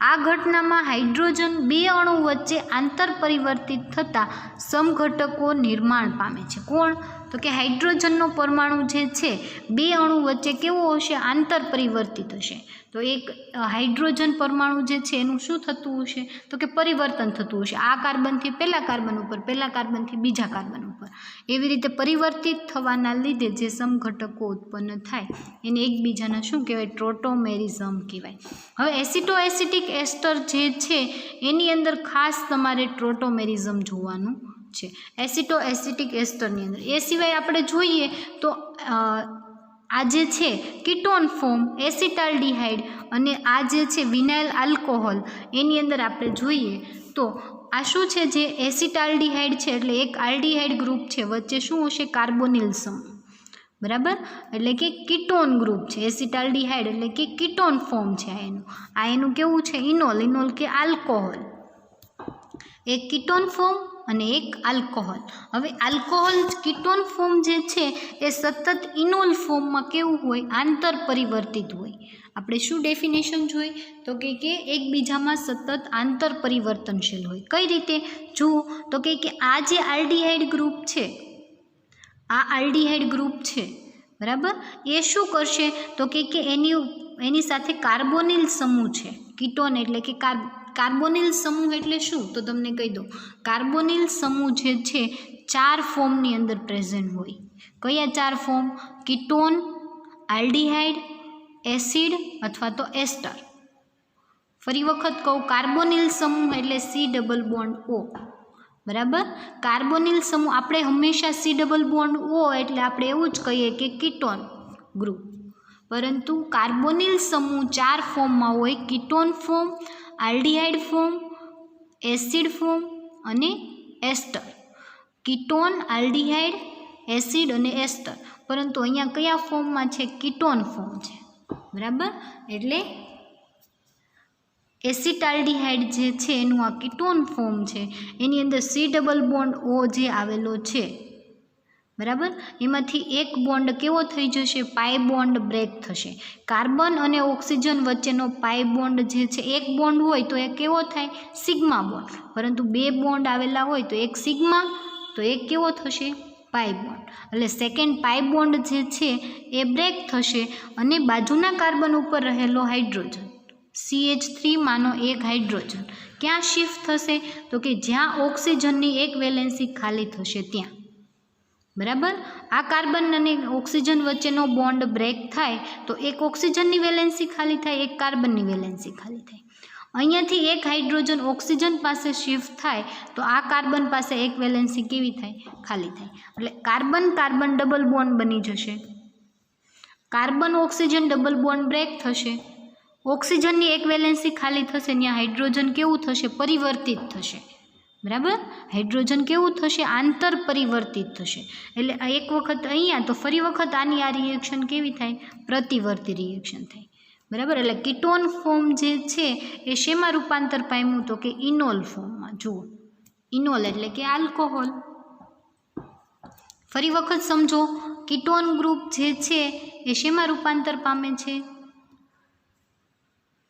આ ઘટનામાં હાઇડ્રોજન 2 અણુ વચ્ચે આંતર પરિવર્તિત થતા સમઘટકો નિર્માણ પામે છે. કોણ? તો કે હાઇડ્રોજનનો પરમાણુ જે છે 2 અણુ વચ્ચે કેવો હશે? આંતર પરિવર્તિત હશે. તો એક હાઇડ્રોજન પરમાણુ જે છે એનું શું થતું હશે? તો કે પરિવર્તન થતું હશે. આ કાર્બનથી પહેલા કાર્બન ઉપર, પહેલા કાર્બનથી બીજા કાર્બન ઉપર, એવી રીતે પરિવર્તિત થવાના લીધે જે સમઘટકો ઉત્પન્ન થાય એને એકબીજાના શું કહેવાય? ટ્રોટોમેરિઝમ કહેવાય. હવે એસિટોએસિટિક એસ્ટર જે છે એની અંદર ખાસ તમારે ટ્રોટોમેરિઝમ જોવાનું છે. એસિટોએસિટિક એસ્ટરની અંદર. એ સિવાય આપણે જોઈએ તો આ જે છે કીટોન ફોર્મ, એસિટાલ્ડીહાઇડ અને આ જે છે વિનાઇલ આલ્કોહોલ, એની અંદર આપણે જોઈએ તો આ શું છે? જે એસિટાલ્ડીહાઇડ છે એટલે એક આલ્ડીહાઇડ ગ્રુપ છે, વચ્ચે શું હશે? કાર્બોનિલ સમૂહ, બરાબર. એટલે કે કીટોન ગ્રુપ છે. એસિટાલ્ડીહાઇડ એટલે કે કીટોન ફોર્મ છે એનું કેવું છે? ઇનોલ કે આલ્કોહોલ. એક કીટોન ફોર્મ અને એક આલ્કોહોલ. હવે આલ્કોહોલ કીટોન ફોર્મ જે છે એ સતત ઇનોલ ફોર્મમાં કેવું હોય? આંતર પરિવર્તિત હોય. આપણે શું ડેફિનેશન જોઈ? તો કે એકબીજામાં સતત આંતર પરિવર્તનશીલ હોય. કઈ રીતે? જુઓ તો કે આ જે આલ્ડીહાઇડ ગ્રુપ છે, આ આલ્ડીહાઇડ ગ્રુપ છે, બરાબર. એ શું કરશે? તો કે એની સાથે કાર્બોનિલ સમૂહ છે. કીટોન એટલે કે કાર્બોનિલ સમૂહ એટલે શું? તો તમને કહી દઉં. કાર્બોનિલ સમૂહ જે છે 4 ફોર્મની અંદર પ્રેઝન્ટ હોય. કયા 4 ફોર્મ? કીટોન, આલ્ડીહાઇડ, એસિડ અથવા તો એસ્ટર. ફરી વખત કહું, કાર્બોનિલ સમૂહ એટલે C+O, બરાબર. કાર્બોનિલ સમૂહ આપણે હંમેશા C+O એટલે આપણે એવું જ કહીએ કે કીટોન ગ્રુપ, પરંતુ કાર્બોનિલ સમૂહ 4 ફોર્મમાં હોય. Ketone form, aldehyde form, acid form અને એસ્ટર. કીટોન, આલ્ડીહાઇડ, एसिड अने एस्टर, परंतु अहींया कया फॉर्ममां छे? कीटोन फॉर्म छे, बराबर। एटले एसिटाल्डिहाइड जे छे एनुं आ कीटोन फॉर्म छे, एनी अंदर C डबल बॉन्ड O जे आवेलो छे, बराबर। एमांथी एक बॉन्ड केवो थई जशे? पाई बॉन्ड ब्रेक थशे। कार्बन अने ऑक्सिजन वच्चेनो पाई बॉन्ड जे छे, एक बॉन्ड होय तो ए केवो थाय? सिग्मा बॉन्ड, परंतु बे बॉन्ड आवेला होय तो एक सिग्मा तो एक केवो थशे? Pi bond. એટલે સેકન્ડ પાઈ બોન્ડ જે છે એ બ્રેક થશે અને બાજુના કાર્બન ઉપર રહેલો હાઇડ્રોજન CH3 માનો એક હાઇડ્રોજન ક્યાં શિફ્ટ થશે? તો કે જ્યાં ઓક્સિજનની એક વેલેન્સી ખાલી થશે ત્યાં, બરાબર। આ કાર્બન અને ઓક્સિજન વચ્ચેનો બોન્ડ બ્રેક થાય તો એક ઓક્સિજનની વેલેન્સી ખાલી થાય, એક કાર્બનની વેલેન્સી ખાલી થાય। અહીંયાથી એક હાઇડ્રોજન ઓક્સિજન પાસે શિફ્ટ થાય તો આ કાર્બન પાસે એક વેલેન્સી કેવી થાય? ખાલી થાય। એટલે કાર્બન કાર્બન ડબલ બોન્ડ બની જશે, carbon oxygen double bond break થશે, ઓક્સિજનની એક વેલેન્સી ખાલી થશે, ત્યાં હાઇડ્રોજન કેવું થશે? પરિવર્તિત થશે, બરાબર। હાઇડ્રોજન કેવું થશે? આંતર પરિવર્તિત થશે। એટલે એક વખત અહીંયા તો ફરી વખત આની આ રિએક્શન કેવી થાય? પ્રતિવર્તી રિએક્શન થાય, બરાબર। એટલે કીટોન ફોર્મ જે છે એ શેમાં રૂપાંતર પામ્યું? તો કે ઇનોલ ફોર્મમાં। જુઓ, ઇનોલ એટલે કે આલ્કોહોલ। ફરી વખત સમજો, કીટોન ગ્રુપ જે છે એ શેમાં રૂપાંતર પામે છે?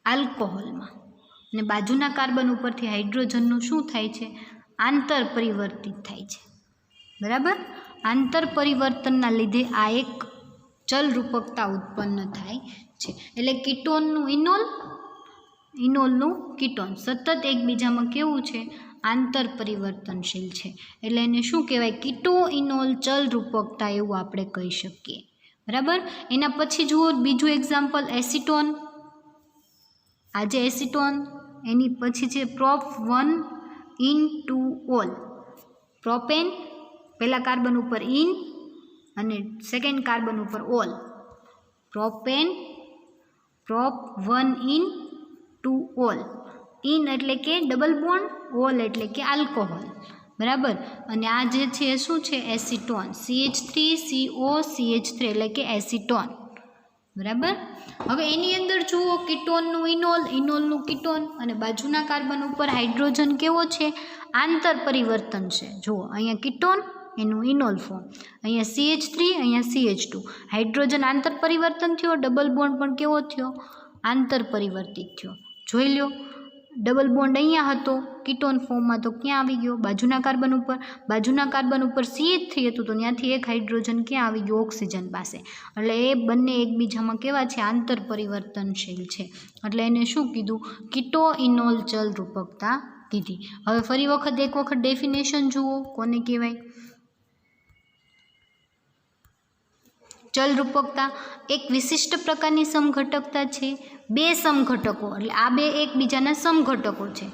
આલ્કોહોલમાં। અને બાજુના કાર્બન ઉપરથી હાઇડ્રોજનનું શું થાય છે? આંતર પરિવર્તિત થાય છે, બરાબર। આંતર પરિવર્તનના લીધે આ એક ચલ રૂપકતા ઉત્પન્ન થાય છે। એટલે કીટોનનું ઇનોલ, ઇનોલનું કીટોન સતત એકબીજામાં કેવું છે? આંતર પરિવર્તનશીલ છે। એટલે એને શું કહેવાય? કીટો ઇનોલ ચલ રૂપકતા એવું આપણે કહી શકીએ, બરાબર। એના પછી જુઓ બીજું એક્ઝામ્પલ, એસિટોન। આજે એસિટોન, એની પછી છે પ્રોપ 1 ઇન 2 ઓલ। પ્રોપેન પહેલા કાર્બન ઉપર ઇન અને સેકન્ડ કાર્બન ઉપર all, propane prop 1 in 2 all. In એટલે કે ડબલ બોન્ડ, ઓલ એટલે કે આલ્કોહોલ, બરાબર। અને આ જે છે એ શું છે? એસિટોન, CH3CO CH3 એટલે કે એસિટોન, બરાબર। હવે એની અંદર જુઓ, કીટોનનું ઇનોલ, ઇનોલનું કીટોન અને બાજુના કાર્બન ઉપર હાઇડ્રોજન કેવો છે? આંતર પરિવર્તન છે। જુઓ, અહીંયા કીટોન, એનું ઇનોલ ફોર્મ, અહીંયા CH3, અહીંયા CH2, હાઇડ્રોજન આંતર પરિવર્તન થયો, ડબલ બોન્ડ પણ કેવો થયો? આંતર પરિવર્તિત થયો। જોઈ લો, ડબલ બોન્ડ અહીંયા હતો કીટોન ફોર્મમાં તો ક્યાં આવી ગયો? બાજુના કાર્બન ઉપર। બાજુના કાર્બન ઉપર CH3 હતું તો ત્યાંથી એક હાઇડ્રોજન ક્યાં આવી ગયો? ઓક્સિજન પાસે। એટલે એ બંને એકબીજામાં કેવા છે? આંતર પરિવર્તનશીલ છે। એટલે એને શું કીધું? કીટો ઇનોલ ચલ રૂપકતા કીધી। હવે ફરી વખત એક વખત ડેફિનેશન જુઓ, કોને કહેવાય? ચલ રૂપકતા એક વિશિષ્ટ પ્રકારની સમઘટકતા છે। બે સમઘટકો, એટલે આ બે એકબીજાના સમઘટકો છે।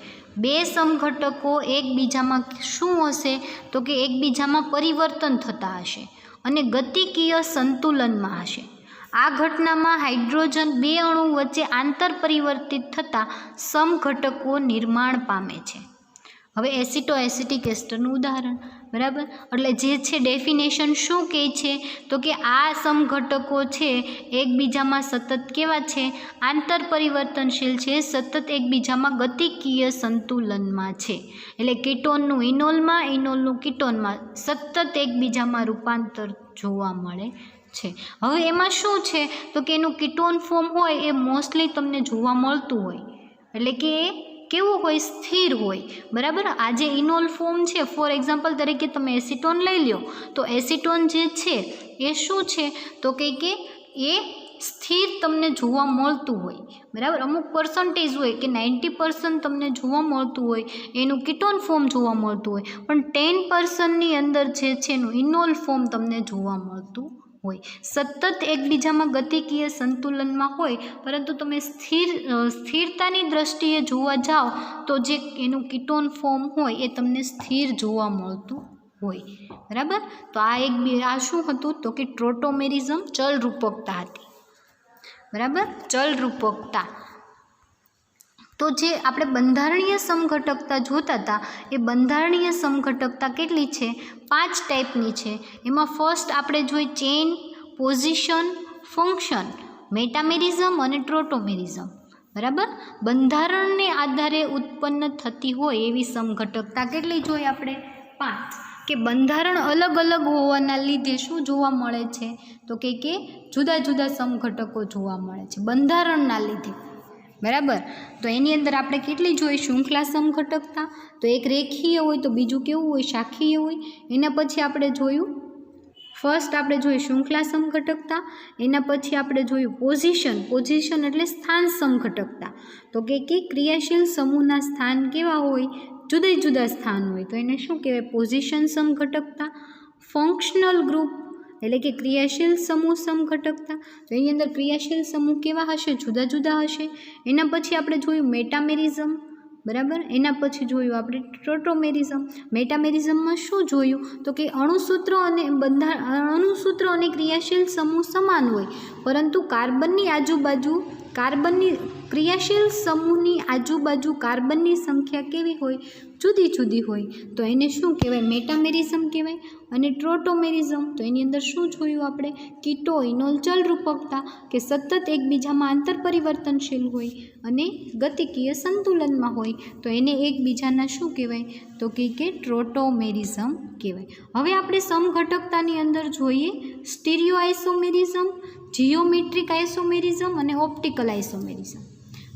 બે સમઘટકો એકબીજામાં શું હશે? તો કે એકબીજામાં પરિવર્તન થતા હશે અને ગતિકીય સંતુલનમાં હશે। આ ઘટનામાં હાઇડ્રોજન બે અણુ વચ્ચે આંતર પરિવર્તિત થતાં સમઘટકો નિર્માણ પામે છે। હવે એસિટો એસિટિક એસ્ટરનું ઉદાહરણ, બરાબર। એટલે જે છે ડેફિનેશન શું કહે છે? તો કે આ સમઘટકો છે એકબીજામાં સતત કેવા છે? આંતર પરિવર્તનશીલ છે, સતત એકબીજામાં ગતિકીય સંતુલનમાં છે। એટલે કીટોનનું ઇનોલમાં, ઇનોલનું કીટોનમાં સતત એકબીજામાં રૂપાંતર જોવા મળે છે। હવે એમાં શું છે? તો કે એનું કીટોન ફોર્મ હોય એ મોસ્ટલી તમને જોવા મળતું હોય, એટલે કે કેવું હોય? સ્થિર હોય, બરાબર। આ જે ઇનોલ ફોર્મ છે, ફોર એક્ઝામ્પલ તરીકે તમે એસિટોન લઈ લો તો એસિટોન જે છે એ શું છે? તો કે એ સ્થિર તમને જોવા મળતું હોય, બરાબર। અમુક પર્સન્ટેજ હોય કે 90% તમને જોવા મળતું હોય એનું કીટોન ફોર્મ જોવા મળતું હોય, પણ 10%ની અંદર જે છે એનું ઇનોલ ફોર્મ તમને જોવા મળતું હોય। સતત એકબીજામાં ગતિકીય સંતુલનમાં હોય, પરંતુ તમે સ્થિરતાની દ્રષ્ટિએ જોવા જાઓ તો જે એનું કીટોન ફોર્મ હોય એ તમને સ્થિર જોવા મળતું હોય, બરાબર। તો આ શું હતું? તો કે ટ્રોટોમેરિઝમ ચલ રૂપકતા હતી, બરાબર। ચલ રૂપકતા તો જે આપણે બંધારણીય સમઘટકતા જોતા હતા એ બંધારણીય સમઘટકતા કેટલી છે? 5 ટાઈપની છે. એમાં ફર્સ્ટ આપણે જોઈ ચેઇન, પોઝિશન, ફંક્શન, મેટામેરિઝમ અને ટ્રોટોમેરિઝમ. બરાબર. બંધારણને આધારે ઉત્પન્ન થતી હોય એવી સમઘટકતા કેટલી જોઈ આપણે? 5. કે બંધારણ અલગ અલગ હોવાના લીધે શું જોવા મળે છે? તો કે જુદા જુદા સમઘટકો જોવા મળે છે બંધારણના લીધે. બરાબર. તો એની અંદર આપણે કેટલી જોઈ? શૃંખલા સમઘટકતા. તો એક રેખીય હોય તો બીજું કેવું હોય? શાખીય હોય. એના પછી આપણે જોયું ફર્સ્ટ આપણે જોયું શૃંખલા સમઘટકતા. એના પછી આપણે જોયું પોઝિશન એટલે સ્થાન સમઘટકતા. તો કે ક્રિયાશીલ સમૂહના સ્થાન કેવા હોય? જુદા જુદા સ્થાન હોય તો એને શું કહેવાય? પોઝિશન સમઘટકતા. ફંક્શનલ ગ્રુપ એટલે કે ક્રિયાશીલ સમૂહ સમઘટકતા. તો એની અંદર ક્રિયાશીલ સમૂહ કેવા હશે? જુદા જુદા હશે. એના પછી આપણે જોયું મેટામેરિઝમ. બરાબર. એના પછી જોયું આપણે ટ્રોટોમેરિઝમ. મેટામેરિઝમમાં શું જોયું? તો કે અણુસૂત્રો અને ક્રિયાશીલ સમૂહ સમાન હોય પરંતુ કાર્બનની ક્રિયાશીલ સમૂહની આજુબાજુ કાર્બનની સંખ્યા કેવી હોય? જુદી જુદી હોય. તો એને શું કહેવાય? મેટામેરિઝમ કહેવાય. અને ટ્રોટોમેરિઝમ તો એની અંદર શું જોયું આપણે? કીટો ઇનોલ ચલરૂપકતા કે સતત એકબીજામાં આંતર પરિવર્તનશીલ હોય અને ગતિકીય સંતુલનમાં હોય તો એને એકબીજાના શું કહેવાય? તો કે ટ્રોટોમેરિઝમ કહેવાય. હવે આપણે સમઘટકતાની અંદર જોઈએ સ્ટીરિયો આઇસોમેરિઝમ, જીઓમેટ્રિક આઇસોમેરિઝમ અને ઓપ્ટિકલ આઇસોમેરિઝમ.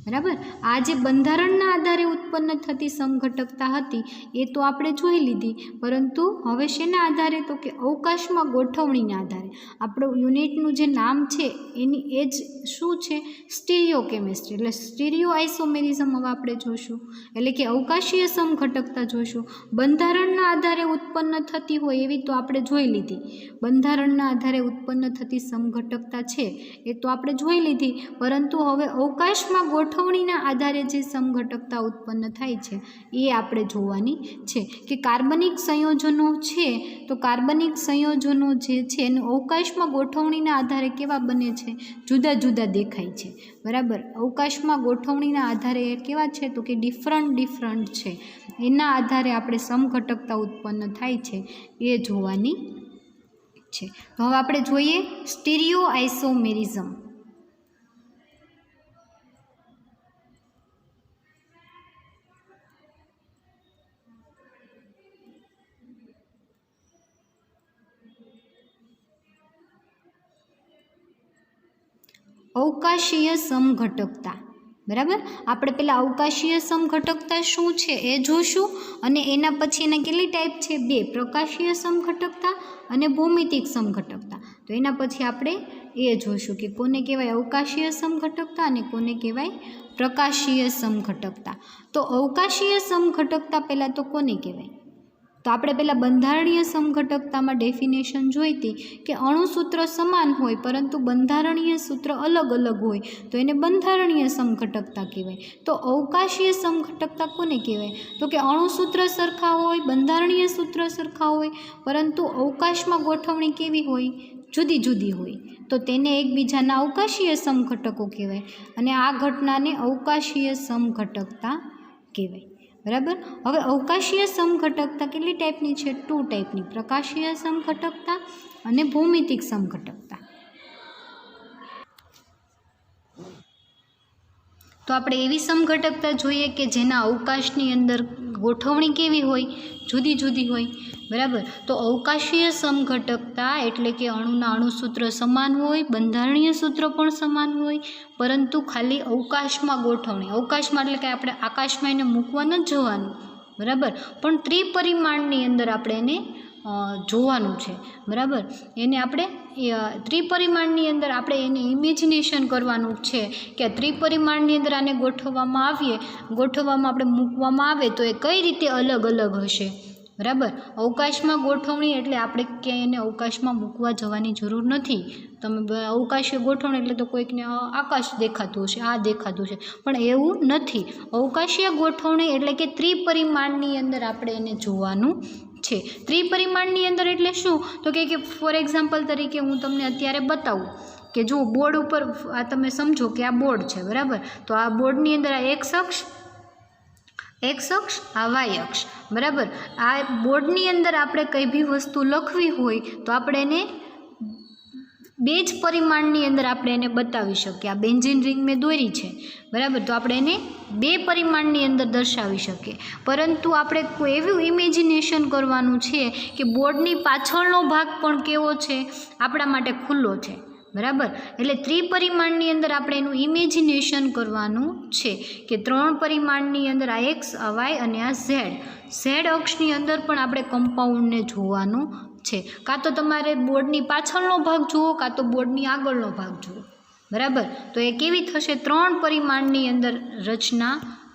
બરાબર. આ જે બંધારણના આધારે ઉત્પન્ન થતી સમઘટકતા હતી એ તો આપણે જોઈ લીધી. પરંતુ હવે શેના આધારે? તો કે અવકાશમાં ગોઠવણીના આધારે. આપણું યુનિટનું જે નામ છે એની એ જ શું છે? Stereo chemistry. એટલે સ્ટીરિયો આઇસોમેરિઝમ હવે આપણે જોઈશું. એટલે કે અવકાશીય સમઘટકતા જોઈશું. બંધારણના આધારે ઉત્પન્ન થતી હોય એવી તો આપણે જોઈ લીધી. બંધારણના આધારે ઉત્પન્ન થતી સમઘટકતા છે એ તો આપણે જોઈ લીધી. પરંતુ હવે અવકાશમાં ગોઠવણીના આધારે જે સમઘટકતા ઉત્પન્ન થાય છે એ આપણે જોવાની છે. કે કાર્બનિક સંયોજનો છે તો કાર્બનિક સંયોજનો જે છે એનું અવકાશમાં ગોઠવણીના આધારે કેવા બને છે? જુદા જુદા દેખાય છે. બરાબર. અવકાશમાં ગોઠવણીના આધારે એ કેવા છે? તો કે ડિફરન્ટ છે. એના આધારે આપણે સમઘટકતા ઉત્પન્ન થાય છે એ જોવાની છે. તો હવે આપણે જોઈએ સ્ટીરિયો આઇસોમેરિઝમ. અવકાશીય સમઘટકતા. બરાબર. આપણે પહેલાં અવકાશીય સમઘટકતા શું છે એ જોઈશું અને એના પછી એના કેટલી ટાઈપ છે? 2. પ્રકાશીય સમઘટકતા અને ભૌમિતિક સમઘટકતા. તો એના પછી આપણે એ જોઈશું કે કોને કહેવાય અવકાશીય સમઘટકતા અને કોને કહેવાય પ્રકાશીય સમઘટકતા. તો અવકાશીય સમઘટકતા પહેલાં તો કોને કહેવાય? તો આપણે પહેલાં બંધારણીય સમઘટકતામાં ડેફિનેશન જોઈતી કે અણુસૂત્ર સમાન હોય પરંતુ બંધારણીય સૂત્ર અલગ અલગ હોય તો એને બંધારણીય સમઘટકતા કહેવાય. તો અવકાશીય સમઘટકતા કોને કહેવાય? તો કે અણુસૂત્ર સરખા હોય, બંધારણીય સૂત્ર સરખા હોય પરંતુ અવકાશમાં ગોઠવણી કેવી હોય? જુદી જુદી હોય તો તેને એકબીજાના અવકાશીય સમઘટકો કહેવાય અને આ ઘટનાને અવકાશીય સમઘટકતા કહેવાય. બરાબર. હવે અવકાશીય સમઘટકતા કેટલી ટાઈપની છે? 2 ટાઈપની. પ્રકાશીય સમઘટકતા અને ભૌમિતિક સમઘટકતા. તો આપણે એવી સમઘટકતા જોઈએ કે જેના અવકાશની અંદર ગોઠવણી કેવી હોય? જુદી જુદી હોય. બરાબર. તો અવકાશીય સમઘટકતા એટલે કે અણુના અણુસૂત્ર સમાન હોય, બંધારણીય સૂત્ર પણ સમાન હોય પરંતુ ખાલી અવકાશમાં ગોઠવણી. અવકાશમાં એટલે કે આપણે આકાશમાં એને મૂકવા ન જવાનું. બરાબર. પણ ત્રિપરિમાણની અંદર આપણે એને જોવાનું છે. બરાબર. એને આપણે ત્રિપરિમાણની અંદર આપણે એને ઇમેજિનેશન કરવાનું છે કે ત્રિપરિમાણની અંદર આને ગોઠવવામાં આપણે મૂકવામાં આવે તો એ કઈ રીતે અલગ અલગ હશે. બરાબર. અવકાશમાં ગોઠવણી એટલે આપણે ક્યાંય એને અવકાશમાં મૂકવા જવાની જરૂર નથી. તમે અવકાશીય ગોઠવણી એટલે તો કોઈકને આકાશ દેખાતું હશે, આ દેખાતું છે, પણ એવું નથી. અવકાશીય ગોઠવણી એટલે કે ત્રિપરિમાણની અંદર આપણે એને જોવાનું છે. ત્રિપરિમાણની અંદર એટલે શું? તો કે ફોર એક્ઝામ્પલ તરીકે હું તમને અત્યારે બતાવું કે જો બોર્ડ ઉપર આ તમે સમજો કે આ બોર્ડ છે, બરાબર. તો આ બોર્ડની અંદર આ એક્સ અક્ષ આ વાય અક્ષ, બરાબર. આ બોર્ડની અંદર આપણે કંઈ બી વસ્તુ લખવી હોય તો આપણે એને બે જ પરિમાણની અંદર આપણે એને બતાવી શકીએ. આ બેન્ઝીન રિંગ મેં દોરી છે, બરાબર. તો આપણે એને બે પરિમાણની અંદર દર્શાવી શકીએ. પરંતુ આપણે કોઈ એવું ઇમેજિનેશન કરવાનું છે કે બોર્ડની પાછળનો ભાગ પણ કેવો છે, આપણા માટે ખુલ્લો છે, બરાબર. એટલે ત્રિપરિમાણની અંદર આપણે એનું ઇમેજિનેશન કરવાનું છે કે 3 પરિમાણની અંદર આ એક્સ, આ વાય અને આ ઝેડ અક્ષની અંદર પણ આપણે કમ્પાઉન્ડને જોવાનું છે. કાં તો તમારે બોર્ડની પાછળનો ભાગ જુઓ, કાં તો બોર્ડની આગળનો ભાગ જુઓ, બરાબર. તો એ કેવી થશે? 3 પરિમાણની અંદર રચના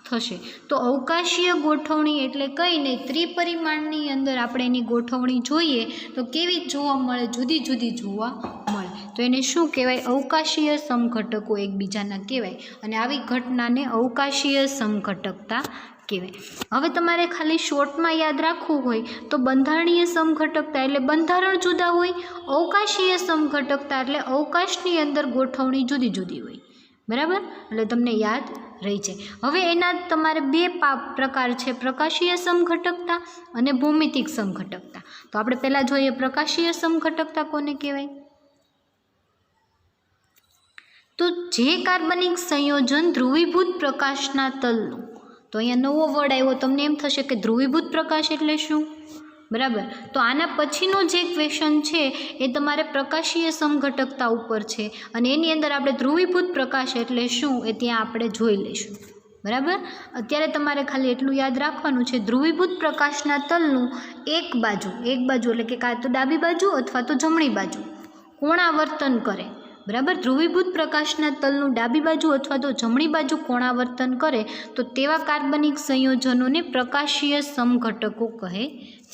થશે. તો અવકાશીય ગોઠવણી એટલે કંઈ નહીં, ત્રિપરિમાણની અંદર આપણે એની ગોઠવણી જોઈએ તો કેવી જોવા મળે? જુદી જુદી જોવા મળે. તો એને શું કહેવાય? અવકાશીય સમઘટકો એકબીજાના કહેવાય. અને આવી ઘટનાને અવકાશીય સમઘટકતા કહેવાય. હવે તમારે ખાલી શોર્ટમાં યાદ રાખવું હોય તો બંધારણીય સમઘટકતા એટલે બંધારણ જુદા હોય, અવકાશીય સમઘટકતા એટલે અવકાશની અંદર ગોઠવણી જુદી જુદી હોય, બરાબર. એટલે તમને યાદ રહી છે. હવે એના તમારે 2 પ્રકાર છે, પ્રકાશીય સમઘટકતા અને ભૌમિતિક સમઘટકતા. તો આપણે પહેલાં જોઈએ પ્રકાશીય સમઘટકતા કોને કહેવાય? તો જે કાર્બનિક સંયોજન ધ્રુવીભૂત પ્રકાશના તલનું, તો અહીંયા નવો વર્ડ આવ્યો, તમને એમ થશે કે ધ્રુવીભૂત પ્રકાશ એટલે શું, બરાબર. તો આના પછીનો જે ક્વેશ્ચન છે એ તમારે પ્રકાશીય સમઘટકતા ઉપર છે અને એની અંદર આપણે ધ્રુવીભૂત પ્રકાશ એટલે શું એ ત્યાં આપણે જોઈ લઈશું, બરાબર. અત્યારે તમારે ખાલી એટલું યાદ રાખવાનું છે, ધ્રુવીભૂત પ્રકાશના તલનું એક બાજુ એટલે કે કાં તો ડાબી બાજુ અથવા તો જમણી બાજુ કોણાવર્તન કરે, બરાબર. ધ્રુવીભૂત પ્રકાશના તલનું ડાબી બાજુ અથવા તો જમણી બાજુ કોણાવર્તન કરે તો તેવા કાર્બનિક સંયોજનોને પ્રકાશીય સમઘટકો કહે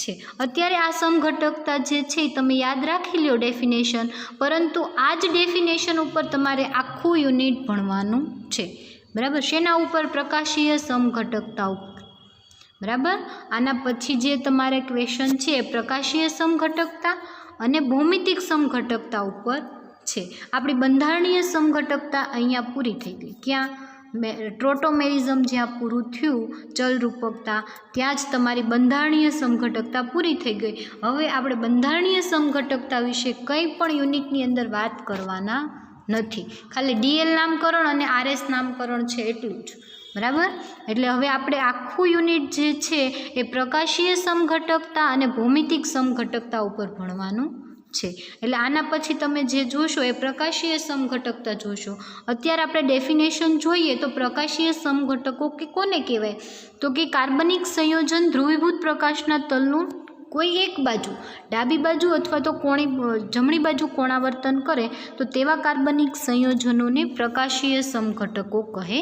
છે. અત્યારે આ સમઘટકતા જે છે તમે યાદ રાખી લ્યો ડેફિનેશન, પરંતુ આ જ ડેફિનેશન ઉપર તમારે આખું યુનિટ ભણવાનું છે, બરાબર. શેના ઉપર? પ્રકાશીય સમઘટકતા ઉપર, બરાબર. આના પછી જે તમારે ક્વેશ્ચન છે પ્રકાશીય સમઘટકતા અને ભૌમિતિક સમઘટકતા ઉપર છે. આપણી બંધારણીય સમઘટકતા અહીંયા પૂરી થઈ ગઈ. ક્યાં? ટ્રોટોમેરિઝમ જ્યાં પૂરું થયું, ચલરૂપકતા, ત્યાં જ તમારી બંધારણીય સમઘટકતા પૂરી થઈ ગઈ. હવે આપણે બંધારણીય સમઘટકતા વિશે કંઈ પણ યુનિટની અંદર વાત કરવાના નથી, ખાલી ડીએલ નામકરણ અને આરએસ નામકરણ છે એટલું જ, બરાબર. એટલે હવે આપણે આખું યુનિટ જે છે એ પ્રકાશીય સમઘટકતા અને ભૌમિતિક સમઘટકતા ઉપર ભણવાનું છે. એટલે આના પછી તમે જે જોશો એ પ્રકાશીય સમઘટકતા જોશો. અત્યારે આપણે ડેફિનેશન જોઈએ તો પ્રકાશીય સમઘટકો કે કોને કહેવાય? તો કે કાર્બનિક સંયોજન ધ્રુવીભૂત પ્રકાશના તલનું કોઈ એક બાજુ ડાબી બાજુ અથવા તો જમણી બાજુ કોણાવર્તન કરે તો તેવા કાર્બનિક સંયોજનોને પ્રકાશીય સમઘટકો કહે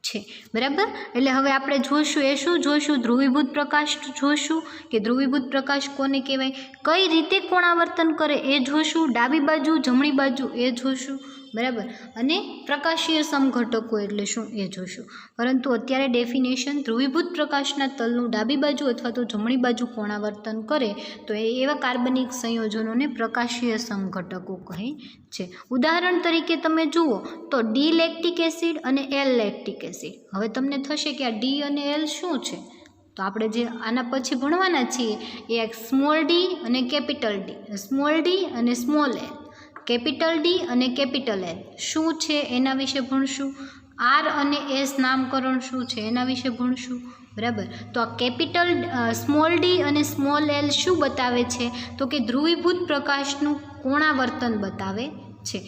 છે, બરાબર. એટલે હવે આપણે જોશું એ શું જોશું? ધ્રુવીભૂત પ્રકાશ જોશું કે ધ્રુવીભૂત પ્રકાશ કોને કહેવાય, કઈ રીતે કોણાવર્તન કરે એ જોશું, ડાબી બાજુ જમણી બાજુ એ જોશું, બરાબર. અને પ્રકાશીય સમઘટકો એટલે શું એ જોશું. પરંતુ અત્યારે ડેફિનેશન ધ્રુવીભૂત પ્રકાશના તલનું ડાબી બાજુ અથવા તો જમણી બાજુ કોણાવર્તન કરે તો એવા કાર્બનિક સંયોજનોને પ્રકાશીય સમઘટકો કહે છે. ઉદાહરણ તરીકે તમે જુઓ તો ડી લેક્ટિક એસિડ અને એલ લેક્ટિક એસિડ. હવે તમને થશે કે આ ડી અને એલ શું છે? તો આપણે જે આના પછી ભણવાના છીએ એ સ્મોલ ડી અને કેપિટલ ડી, સ્મોલ ડી અને સ્મોલ એલ, કેપિટલ ડી અને કેપિટલ એલ શું છે એના વિશે ભણશું. આર અને એસ નામકરણ શું છે એના વિશે ભણશું, બરાબર. તો આ કેપિટલ સ્મોલ ડી અને સ્મોલ એલ શું બતાવે છે? તો કે ધ્રુવીભૂત પ્રકાશનું કોણાવર્તન બતાવે છે.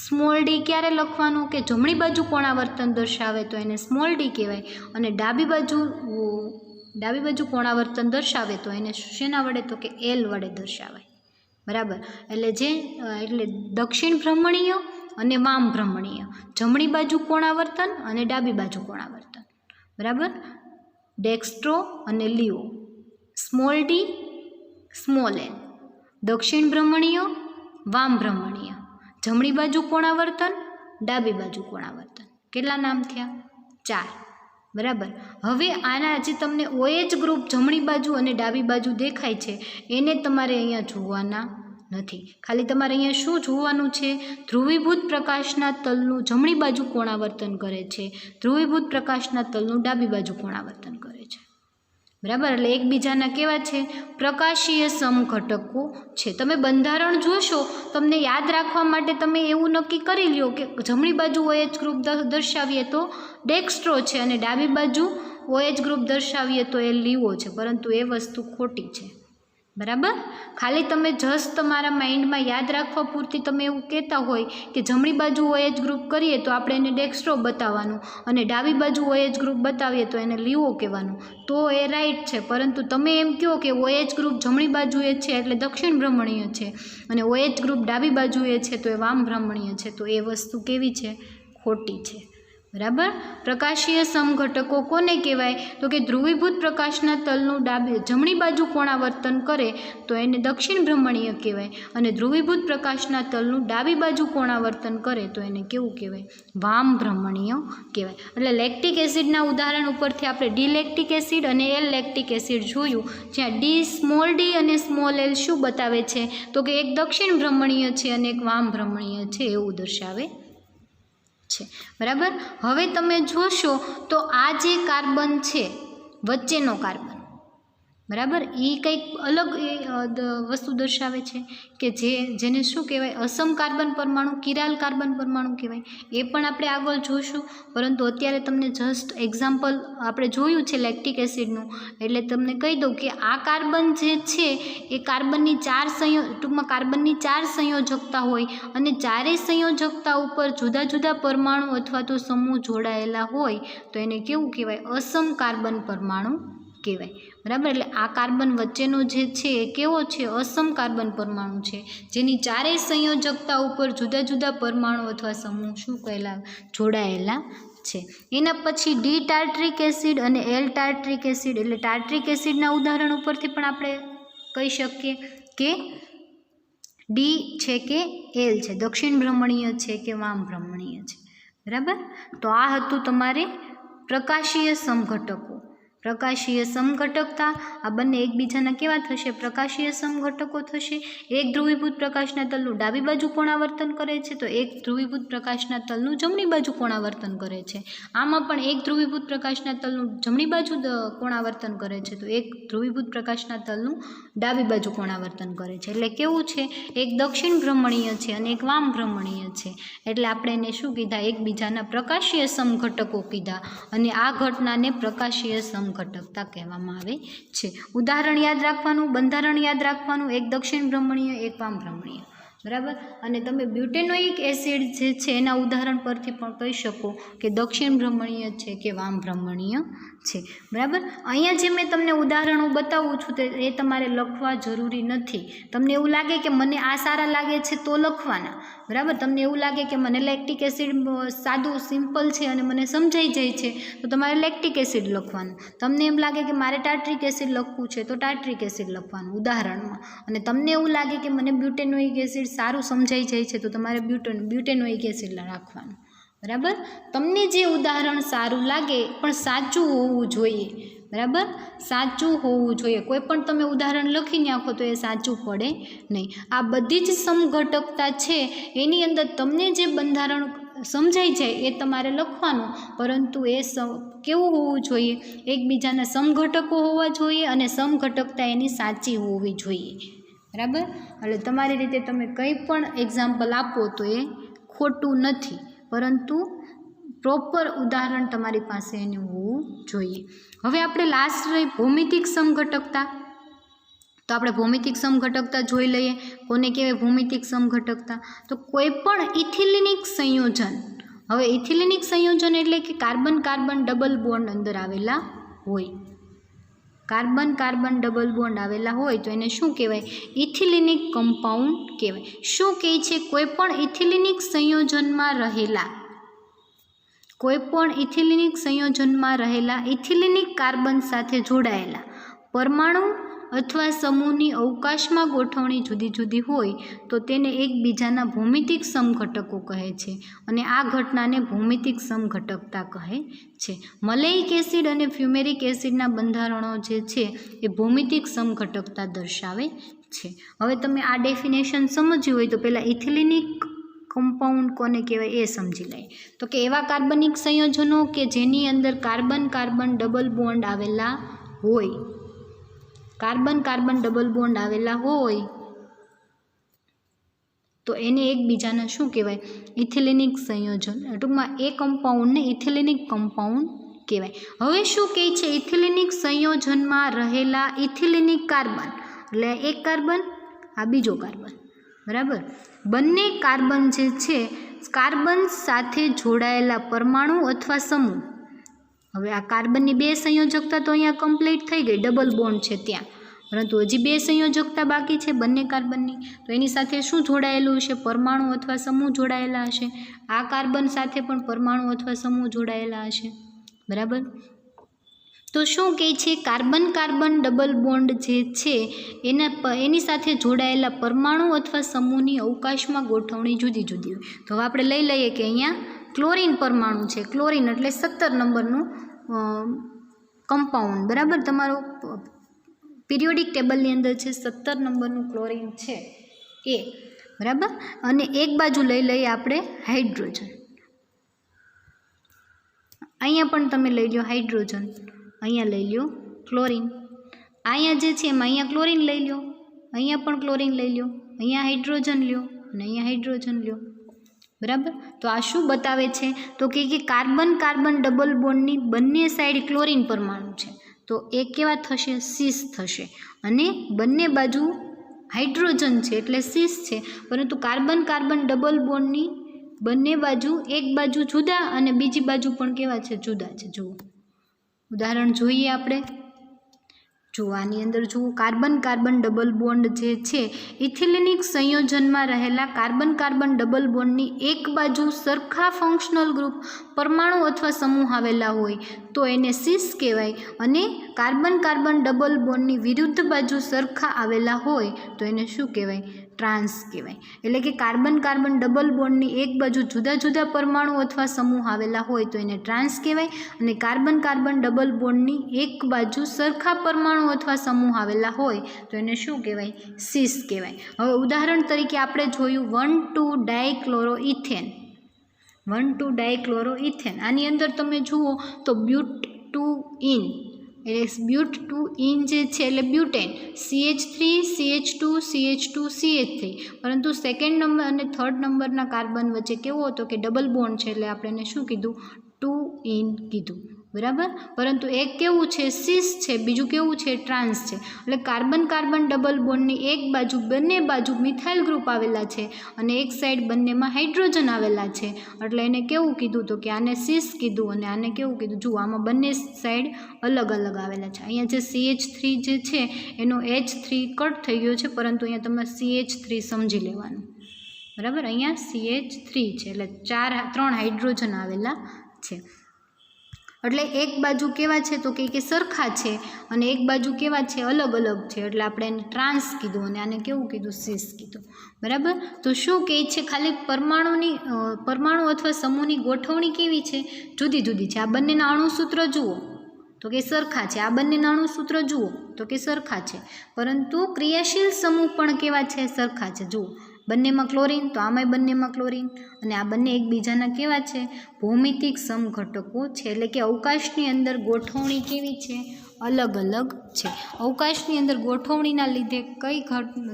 સ્મોલ ડી ક્યારે લખવાનું? કે જમણી બાજુ કોણાવર્તન દર્શાવે તો એને સ્મોલ ડી કહેવાય અને ડાબી બાજુ કોણાવર્તન દર્શાવે તો એને શેના વડે? તો કે એલ વડે દર્શાવાય, બરાબર. એટલે દક્ષિણ ભ્રમણીય અને વામ ભ્રમણીય, જમણી બાજુ કોણાવર્તન અને ડાબી બાજુ કોણાવર્તન, બરાબર. ડેક્સ્ટ્રો અને લીઓ, સ્મોલ ડી સ્મોલ એલ, દક્ષિણ ભ્રમણીય વામ ભ્રમણીય, જમણી બાજુ કોણાવર્તન ડાબી બાજુ કોણાવર્તન. કેટલા નામ થયા? 4, બરાબર. હવે આના જે તમને OH ગ્રુપ જમણી બાજુ અને ડાબી બાજુ દેખાય છે એને તમારે અહીંયા જોવાના નથી. ખાલી તમારે અહીંયા શું જોવાનું છે? ધ્રુવીભૂત પ્રકાશના તલનું જમણી બાજુ કોણાવર્તન કરે છે, ધ્રુવીભૂત પ્રકાશના તલનું ડાબી બાજુ કોણાવર્તન કરે છે. બરાબર, એટલે એકબીજાના કેવા છે? પ્રકાશીય સમઘટકો છે. તમે બંધારણ જોશો, તમને યાદ રાખવા માટે તમે એવું નક્કી કરી લ્યો કે જમણી બાજુ OH ગ્રુપ દર્શાવીએ તો ડેક્સ્ટ્રો છે અને ડાબી બાજુ OH ગ્રુપ દર્શાવીએ તો એ લીવો છે, પરંતુ એ વસ્તુ ખોટી છે. બરાબર, ખાલી તમે જસ્ટ તમારા માઇન્ડમાં યાદ રાખવા પૂરતી તમે એવું કહેતા હોય કે જમણી બાજુ OH ગ્રુપ કરીએ તો આપણે એને ડેક્સ્ટ્રો બતાવવાનું અને ડાબી બાજુ OH ગ્રુપ બતાવીએ તો એને લીવો કહેવાનું, તો એ રાઈટ છે. પરંતુ તમે એમ કહો કે OH ગ્રુપ જમણી બાજુએ છે એટલે દક્ષિણ ભ્રમણીય છે અને OH ગ્રુપ ડાબી બાજુએ છે તો એ વામ ભ્રમણીય છે, તો એ વસ્તુ કેવી છે? ખોટી છે. બરાબર, પ્રકાશીય સમઘટકો કોને કહેવાય? તો કે ધ્રુવીભૂત પ્રકાશના તલનું જમણી બાજુ કોણાવર્તન કરે તો એને દક્ષિણ ભ્રમણીય કહેવાય અને ધ્રુવીભૂત પ્રકાશના તલનું ડાબી બાજુ કોણાવર્તન કરે તો એને કેવું કહેવાય? વામ ભ્રમણીય કહેવાય. એટલે લેક્ટિક એસિડના ઉદાહરણ ઉપરથી આપણે ડી લેક્ટિક એસિડ અને એલ લેક્ટિક એસિડ જોયું, જ્યાં સ્મોલ ડી અને સ્મોલ એલ શું બતાવે છે? તો કે એક દક્ષિણ ભ્રમણીય છે અને એક વામ ભ્રમણીય છે એવું દર્શાવે છે. બરાબર, હવે તમે જોશો તો આ જે કાર્બન છે વચ્ચેનો કાર્બન, બરાબર, એ કંઈક અલગ વસ્તુ દર્શાવે છે કે જેને શું કહેવાય? અસમ કાર્બન પરમાણુ, કિરાલ કાર્બન પરમાણુ કહેવાય. એ પણ આપણે આગળ જોઈશું, પરંતુ અત્યારે તમને જસ્ટ એક્ઝામ્પલ આપણે જોયું છે લેક્ટિક એસિડનું, એટલે તમને કહી દઉં કે આ કાર્બન જે છે એ કાર્બનની ટૂંકમાં કાર્બનની 4 સંયોજકતા હોય અને ચારેય સંયોજકતા ઉપર જુદા જુદા પરમાણુ અથવા તો સમૂહ જોડાયેલા હોય તો એને કેવું કહેવાય? અસમ કાર્બન પરમાણુ કહેવાય. બરાબર, એટલે આ કાર્બન વચ્ચેનો જે છે એ કેવો છે? અસમ કાર્બન પરમાણુ છે, જેની ચારેય સંયોજકતા ઉપર જુદા જુદા પરમાણુ અથવા સમૂહ શું કહેલા? જોડાયેલા છે. એના પછી ડી ટાર્ટ્રિક એસિડ અને એલ ટાર્ટ્રિક એસિડ, એટલે ટાર્ટ્રિક એસિડના ઉદાહરણ ઉપરથી પણ આપણે કહી શકીએ કે ડી છે કે એલ છે, દક્ષિણ ભ્રમણીય છે કે વામ ભ્રમણીય છે. બરાબર, તો આ હતું તમારે પ્રકાશીય સમઘટકો. પ્રકાશીય સમઘટકતા આ બંને એકબીજાના કેવા થશે? પ્રકાશીય સમઘટકો થશે. એક ધ્રુવીભૂત પ્રકાશના તલનું ડાબી બાજુ કોણાવર્તન કરે છે તો એક ધ્રુવીભૂત પ્રકાશના તલનું જમણી બાજુ કોણાવર્તન કરે છે. આમાં પણ એક ધ્રુવીભૂત પ્રકાશના તલનું જમણી બાજુ કોણાવર્તન કરે છે તો એક ધ્રુવીભૂત પ્રકાશના તલનું ડાબી બાજુ કોણાવર્તન કરે છે. એટલે કેવું છે? એક દક્ષિણ ભ્રમણીય છે અને એક વામ ભ્રમણીય છે. એટલે આપણે એને શું કીધા? એકબીજાના પ્રકાશીય સમઘટકો કીધા અને આ ઘટનાને પ્રકાશીય સમઘટકતા કહેવામાં આવે છે. ઉદાહરણ યાદ રાખવાનું, બંધારણ યાદ રાખવાનું, એક દક્ષિણ ભ્રમણીય, એક વામ ભ્રમણીય. બરાબર, અને તમે બ્યુટેનોઇક એસિડ જે છે એના ઉદાહરણ પરથી પણ કહી શકો કે દક્ષિણ ભ્રમણીય છે કે વામ ભ્રમણીય છે. બરાબર, અહીંયા જે મેં તમને ઉદાહરણો બતાવું છું એ તમારે લખવા જરૂરી નથી. તમને એવું લાગે કે મને આ સારા લાગે છે તો લખવાના. બરાબર, તમને એવું લાગે કે મને લેક્ટિક એસિડ સાદું સિમ્પલ છે અને મને સમજાઈ જાય છે તો તમારે લેક્ટિક એસિડ લખવાનું. તમને એમ લાગે કે મારે ટાર્ટ્રિક એસિડ લખવું છે તો ટાર્ટ્રિક એસિડ લખવાનું ઉદાહરણમાં. અને તમને એવું લાગે કે મને બ્યુટેનોઇક એસિડ સારું સમજાઈ જાય છે તો તમારે બ્યુટેનોઇક એસિડ રાખવાનું. બરાબર, તમને જે ઉદાહરણ સારું લાગે પણ સાચું હોવું જોઈએ. બરાબર, સાચું હોવું જોઈએ. કોઈ પણ તમે ઉદાહરણ લખી નાખો તો એ સાચું પડે નહીં. આ બધી જ સમઘટકતા છે એની અંદર તમને જે બંધારણ સમજાઈ જાય એ તમારે લખવાનું, પરંતુ એ કેવું હોવું જોઈએ? એકબીજાના સમઘટકો હોવા જોઈએ અને સમઘટકતા એની સાચી હોવી જોઈએ. બરાબર, એટલે તમારી રીતે તમે કંઈ પણ એક્ઝામ્પલ આપો તો એ ખોટું નથી, પરંતુ પ્રોપર ઉદાહરણ તમારી પાસે એનું હોવું જોઈએ. હવે આપણે લાસ્ટ રહી ભૌમિતિક સમઘટકતા. તો આપણે ભૌમિતિક સમઘટકતા જોઈ લઈએ. કોને કહેવાય ભૌમિતિક સમઘટકતા? તો કોઈ પણ ઇથિલિનિક સંયોજન. હવે ઇથિલિનિક સંયોજન એટલે કે કાર્બન કાર્બન ડબલ બોન્ડ અંદર આવેલા હોય. કાર્બન કાર્બન ડબલ બોન્ડ આવેલા હોય તો એને શું કહેવાય? ઇથિલિનિક કમ્પાઉન્ડ કહેવાય. શું કહે છે? કોઈ પણ ઇથિલિનિક સંયોજનમાં રહેલા ઇથિલિનિક કાર્બન સાથે જોડાયેલા પરમાણુ અથવા સમૂહની અવકાશમાં ગોઠવણી જુદી જુદી હોય તો તેને એકબીજાના ભૌમિતિક સમઘટકો કહે છે અને આ ઘટનાને ભૌમિતિક સમઘટકતા કહે છે. મલેઇક એસિડ અને ફ્યુમેરિક એસિડના બંધારણો જે છે એ ભૌમિતિક સમઘટકતા દર્શાવે છે. હવે તમે આ ડેફિનેશન સમજ્યું હોય તો પહેલાં ઇથિલિનિક કમ્પાઉન્ડ કોને કહેવાય એ સમજી લઈએ. તો કે એવા કાર્બનિક સંયોજનો કે જેની અંદર કાર્બન કાર્બન ડબલ બોન્ડ આવેલા હોય, કાર્બન કાર્બન ડબલ બોન્ડ આવેલા હોય તો એને એકબીજાના શું કહેવાય? ઇથિલિનિક સંયોજન. ટૂંકમાં એ કમ્પાઉન્ડને ઇથિલિનિક કમ્પાઉન્ડ કહેવાય. હવે શું કહે છે? ઇથિલિનિક સંયોજનમાં રહેલા ઇથિલિનિક કાર્બન, એટલે એક કાર્બન આ બીજો કાર્બન, બરાબર. બંને કાર્બન જે છે કાર્બન સાથે જોડાયેલા પરમાણુ અથવા સમૂહ. હવે આ કાર્બનની બે સંયોજકતા તો અહીંયા કમ્પ્લીટ થઈ ગઈ, ડબલ બોન્ડ છે ત્યાં, પરંતુ હજી બે સંયોજકતા બાકી છે બંને કાર્બનની. તો એની સાથે શું જોડાયેલું હશે? પરમાણુ અથવા સમૂહ જોડાયેલા હશે. આ કાર્બન સાથે પણ પરમાણુ અથવા સમૂહ જોડાયેલા હશે, બરાબર. તો શું કહે છે? કાર્બન કાર્બન ડબલ બોન્ડ જે છે એની સાથે જોડાયેલા પરમાણુ અથવા સમૂહની અવકાશમાં ગોઠવણી જુદી જુદી હોય. તો હવે આપણે લઈ લઈએ કે અહીંયા ક્લોરીન પરમાણુ છે. ક્લોરીન એટલે 17 નંબરનું કમ્પાઉન્ડ, બરાબર. તમારો પિરિયોડિક ટેબલની અંદર છે 17 નંબરનું ક્લોરીન છે એ, બરાબર. અને એક બાજુ લઈ લઈએ આપણે હાઇડ્રોજન. અહીંયા પણ તમે લઈ લો હાઇડ્રોજન, અહીંયા લઈ લો ક્લોરીન. અહીંયા જે છે એમાં અહીંયા ક્લોરીન લઈ લો, અહીંયા પણ ક્લોરીન લઈ લો, અહીંયા હાઇડ્રોજન લ્યો અને અહીંયા હાઇડ્રોજન લ્યો, બરાબર. તો આ શું બતાવે છે? તો કે કાર્બન કાર્બન ડબલ બોન્ડની બંને સાઈડ ક્લોરીન પરમાણુ છે તો એ કેવા થશે? સીસ થશે. અને બંને બાજુ હાઇડ્રોજન છે એટલે સીસ છે, પરંતુ કાર્બન કાર્બન ડબલ બોન્ડની બંને બાજુ, એક બાજુ જુદા અને બીજી બાજુ પણ કેવા છે? જુદા છે. જુઓ ઉદાહરણ જોઈએ આપણે. જુઓ આની અંદર જુઓ, કાર્બન કાર્બન ડબલ બોન્ડ જે છે ઇથિલિનિક સંયોજનમાં રહેલા કાર્બન કાર્બન ડબલ બોન્ડની એક બાજુ સરખા ફંક્શનલ ગ્રુપ પરમાણુ અથવા સમૂહ આવેલા હોય તો એને સીસ કહેવાય, અને કાર્બન કાર્બન ડબલ બોન્ડની વિરુદ્ધ બાજુ સરખા આવેલા હોય તો એને શું કહેવાય? ટ્રાન્સ કહેવાય. એટલે કે કાર્બન કાર્બન ડબલ બોન્ડની એક બાજુ જુદા જુદા પરમાણુ અથવા સમૂહ આવેલા હોય તો એને ટ્રાન્સ કહેવાય, અને કાર્બન કાર્બન ડબલ બોન્ડની એક બાજુ સરખા પરમાણુ અથવા સમૂહ આવેલા હોય તો એને શું કહેવાય? સીસ કહેવાય. હવે ઉદાહરણ તરીકે આપણે જોયું 1,2-ડાયક્લોરોઇથેન. 1,2-ડાયક્લોરોઇથેન આની અંદર તમે જુઓ તો બ્યુટ-2-ઇન, એટલે બ્યુટ-2-ઇન જે છે એટલે butane, CH3 CH2 CH2 CH3, પરંતુ સેકન્ડ નંબર અને થર્ડ નંબરના કાર્બન વચ્ચે કેવો હતો કે ડબલ બોન્ડ છે એટલે આપણે એને શું કીધું? 2-ઇન કીધું, બરાબર. પરંતુ એક કેવું છે? સીસ છે, બીજું કેવું છે? ટ્રાન્સ છે. એટલે કાર્બન કાર્બન ડબલ બોન્ડની એક બાજુ, બંને બાજુ મિથાઇલ ગ્રુપ આવેલા છે અને એક સાઈડ બંનેમાં હાઇડ્રોજન આવેલા છે, એટલે એને કેવું કીધું? તો કે આને સીસ કીધું અને આને કેવું કીધું? જુઓ આમાં બંને સાઈડ અલગ અલગ આવેલા છે. અહીંયા જે CH3 જે છે એનો H3 કટ થઈ ગયો છે, પરંતુ અહીંયા તમે CH3 સમજી લેવાનું, બરાબર. અહીંયા CH3 છે એટલે 3 હાઇડ્રોજન આવેલા છે. એટલે એક બાજુ કેવા છે? તો કે સરખા છે અને એક બાજુ કેવા છે? અલગ અલગ છે, એટલે આપણે એને ટ્રાન્સ કીધું અને આને કેવું કીધું? સીસ કીધું, બરાબર. તો શું કહે છે? ખાલી પરમાણુ અથવા સમૂહની ગોઠવણી કેવી છે? જુદી જુદી છે. આ બંનેના અણુસૂત્ર જુઓ તો કે સરખા છે, આ બંનેના અણુસૂત્ર જુઓ તો કે સરખા છે, પરંતુ ક્રિયાશીલ સમૂહ પણ કેવા છે? સરખા છે. જુઓ બંનેમાં ક્લોરીન, તો આમાંય બંનેમાં ક્લોરીન, અને આ બંને એકબીજાના કેવા છે? ભૌમિતિક સમઘટકો છે. એટલે કે અવકાશની અંદર ગોઠવણી કેવી છે? અલગ અલગ છે. અવકાશની અંદર ગોઠવણીના લીધે કઈ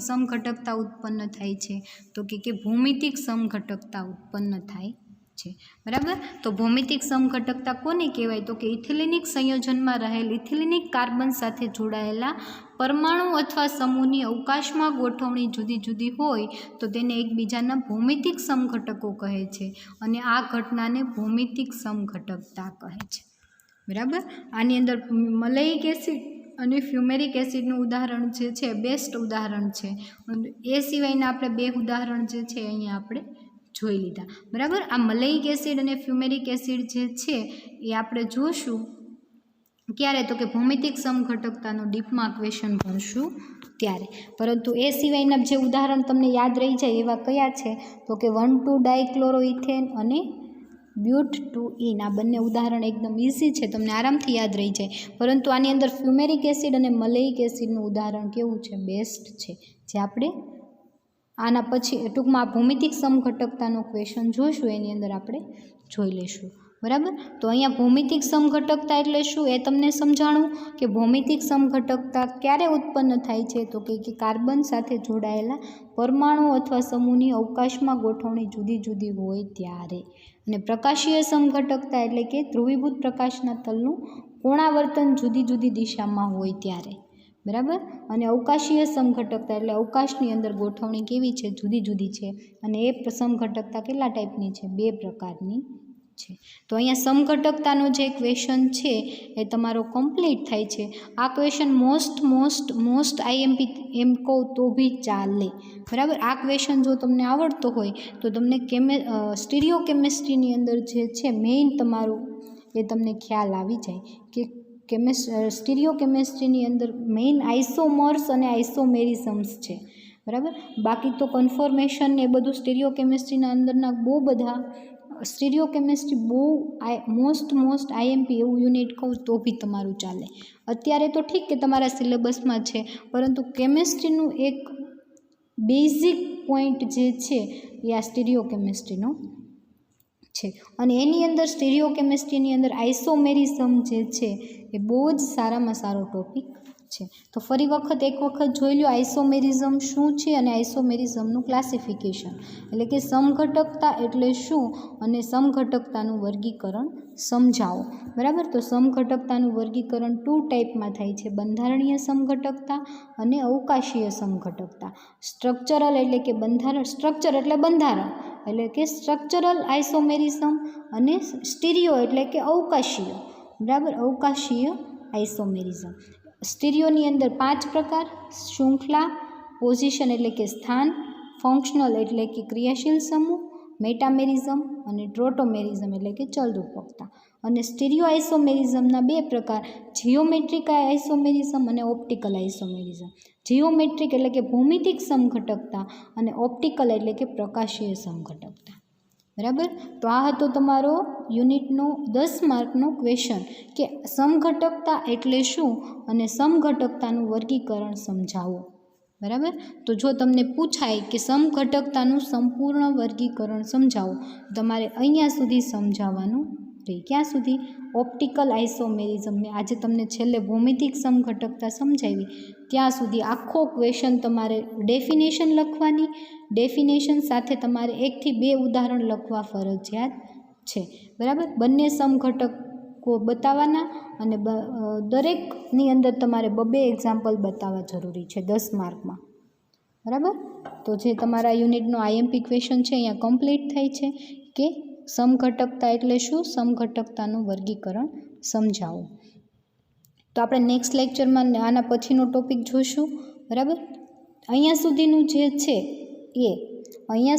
સમઘટકતા ઉત્પન્ન થાય છે? તો કે ભૌમિતિક સમઘટકતા ઉત્પન્ન થાય છે, બરાબર. તો ભૌમિતિક સમઘટકતા કોને કહેવાય? તો કે ઇથિલિનિક સંયોજનમાં રહેલ ઇથિલિનિક કાર્બન સાથે જોડાયેલા પરમાણુ અથવા સમૂહની અવકાશમાં ગોઠવણી જુદી જુદી હોય તો તેને એકબીજાના ભૌમિતિક સમઘટકો કહે છે, અને આ ઘટનાને ભૌમિતિક સમઘટકતા કહે છે, બરાબર. આની અંદર મલેઇક એસિડ અને ફ્યુમેરિક એસિડનું ઉદાહરણ જે છે બેસ્ટ ઉદાહરણ છે, એ સિવાયના આપણે 2 ઉદાહરણ જે છે અહીંયા આપણે જોઈ લીધા, બરાબર. આ મલેઇક એસિડ અને ફ્યુમેરિક એસિડ જે છે એ આપણે જોશું ક્યારે? તો કે ભૌમિતિક સમઘટકતાનો ડીપમાં ક્વેશ્ચન ભણશું ત્યારે. પરંતુ એ સિવાયના જે ઉદાહરણ તમને યાદ રહી જાય એવા કયા છે? તો કે 1,2-ડાયક્લોરોઇથેન અને બ્યુટ-2-ઇન. આ બંને ઉદાહરણ એકદમ ઇઝી છે, તમને આરામથી યાદ રહી જાય. પરંતુ આની અંદર ફ્યુમેરિક એસિડ અને મલેઇક એસિડનું ઉદાહરણ કેવું છે? બેસ્ટ છે, જે આપણે આના પછી ટૂંકમાં ભૌમિતિક સમઘટકતાનો ક્વેશ્ચન જોઈશું એની અંદર આપણે જોઈ લઈશું. બરાબર. તો અહીંયા ભૌમિતિક સમઘટકતા એટલે શું એ તમને સમજાણું કે ભૌમિતિક સમઘટકતા ક્યારે ઉત્પન્ન થાય છે? તો કે કાર્બન સાથે જોડાયેલા પરમાણુ અથવા સમૂહની અવકાશમાં ગોઠવણી જુદી જુદી હોય ત્યારે. અને પ્રકાશીય સમઘટકતા એટલે કે ધ્રુવીભૂત પ્રકાશના તલનું કોણાવર્તન જુદી જુદી દિશામાં હોય ત્યારે. બરાબર. અને અવકાશીય સમઘટકતા એટલે અવકાશની અંદર ગોઠવણી કેવી છે? જુદી જુદી છે. અને એ સમઘટકતા કેટલા ટાઈપની છે? 2 પ્રકારની છે. તો અહીંયા સમઘટકતાનો જે ક્વેશ્ચન છે એ તમારો કમ્પ્લીટ થાય છે. આ ક્વેશ્ચન મોસ્ટ આઈએમપી એમ કહું તો બી ચાલે. બરાબર. આ ક્વેશ્ચન જો તમને આવડતો હોય તો તમને સ્ટીરિયો કેમેસ્ટ્રીની અંદર જે છે મેઇન તમારું એ તમને ખ્યાલ આવી જાય કે સ્ટીરિયો કેમેસ્ટ્રીની અંદર મેઇન આઇસોમર્સ અને આઇસોમેરિઝમ્સ છે. બરાબર. બાકી તો કન્ફર્મેશન એ બધું સ્ટીરિયો કેમેસ્ટ્રીના અંદરના બહુ બધા સ્ટીરિયો કેમેસ્ટ્રી બહુ મોસ્ટ આઈએમપી એવું યુનિટ કહું તો બી તમારું ચાલે. અત્યારે તો ઠીક કે તમારા સિલેબસમાં છે, પરંતુ કેમેસ્ટ્રીનું એક બેઝિક પોઈન્ટ જે છે એ આ સ્ટીરિયો કેમેસ્ટ્રીનો છે. અને એની અંદર સ્ટીરિયો કેમેસ્ટ્રીની અંદર આઇસોમેરિઝમ જે છે એ બહુ જ સારામાં સારો ટોપિક છે. તો ફરી એક વખત જોઈ લો આઇસોમેરિઝમ શું છે અને આઇસોમેરિઝમનું ક્લાસિફિકેશન એટલે કે સમઘટકતા એટલે શું અને સમઘટકતાનું વર્ગીકરણ સમજાવો. બરાબર. તો સમઘટકતાનું વર્ગીકરણ 2 ટાઈપમાં થાય છે: બંધારણીય સમઘટકતા અને અવકાશીય સમઘટકતા. સ્ટ્રક્ચરલ એટલે કે બંધારણ, સ્ટ્રક્ચર એટલે બંધારણ એટલે કે સ્ટ્રક્ચરલ આઇસોમેરિઝમ, અને સ્ટીરિયો એટલે કે અવકાશીય. બરાબર. અવકાશીય આઇસોમેરિઝમ. સ્ટીરિયોની અંદર 5 પ્રકાર: શૃંખલા, પોઝિશન એટલે કે સ્થાન, ફંક્શનલ એટલે કે ક્રિયાશીલ સમૂહ, મેટામેરિઝમ અને ટ્રોટોમેરિઝમ એટલે કે ચલરૂપકતા. અને સ્ટીરિયો આઇસોમેરિઝમના 2 પ્રકાર: જિયોમેટ્રિક આઇસોમેરિઝમ અને ઓપ્ટિકલ આઇસોમેરિઝમ. જિયોમેટ્રિક એટલે કે ભૌમિતિક સમઘટકતા અને ઓપ્ટિકલ એટલે કે પ્રકાશીય સમઘટકતા. બરાબર. તો આ હતો તમારો યુનિટનો 10 માર્કનો ક્વેશ્ચન કે સમઘટકતા એટલે શું અને સમઘટકતાનું વર્ગીકરણ સમજાવો. બરાબર. તો જો તમને પૂછાય કે સમઘટકતાનું સંપૂર્ણ વર્ગીકરણ સમજાવો, તમારે અહીંયા સુધી સમજાવવાનું રહે. ક્યાં સુધી? ઓપ્ટિકલ આઇસોમેરિઝમ. મેં આજે તમને છેલ્લે ભૌમિતિક સમઘટકતા સમજાવી ત્યાં સુધી આખો ક્વેશ્ચન તમારે ડેફિનેશન લખવાની, ડેફિનેશન સાથે તમારે 1 થી 2 ઉદાહરણ લખવા ફરજિયાત છે. બરાબર. બંને સમઘટકો બતાવવાના અને દરેકની અંદર તમારે 2 એક્ઝામ્પલ બતાવવા જરૂરી છે 10 માર્કમાં. બરાબર. તો જે તમારા યુનિટનો આઈએમપી ક્વેશ્ચન છે અહીંયા કમ્પ્લીટ થાય છે કે સમઘટકતા એટલે શું, સમઘટકતાનું વર્ગીકરણ સમજાવો. તો આપણે નેક્સ્ટ લેક્ચરમાં આના પછીનો ટોપિક જોઈશું. બરાબર. અહીંયા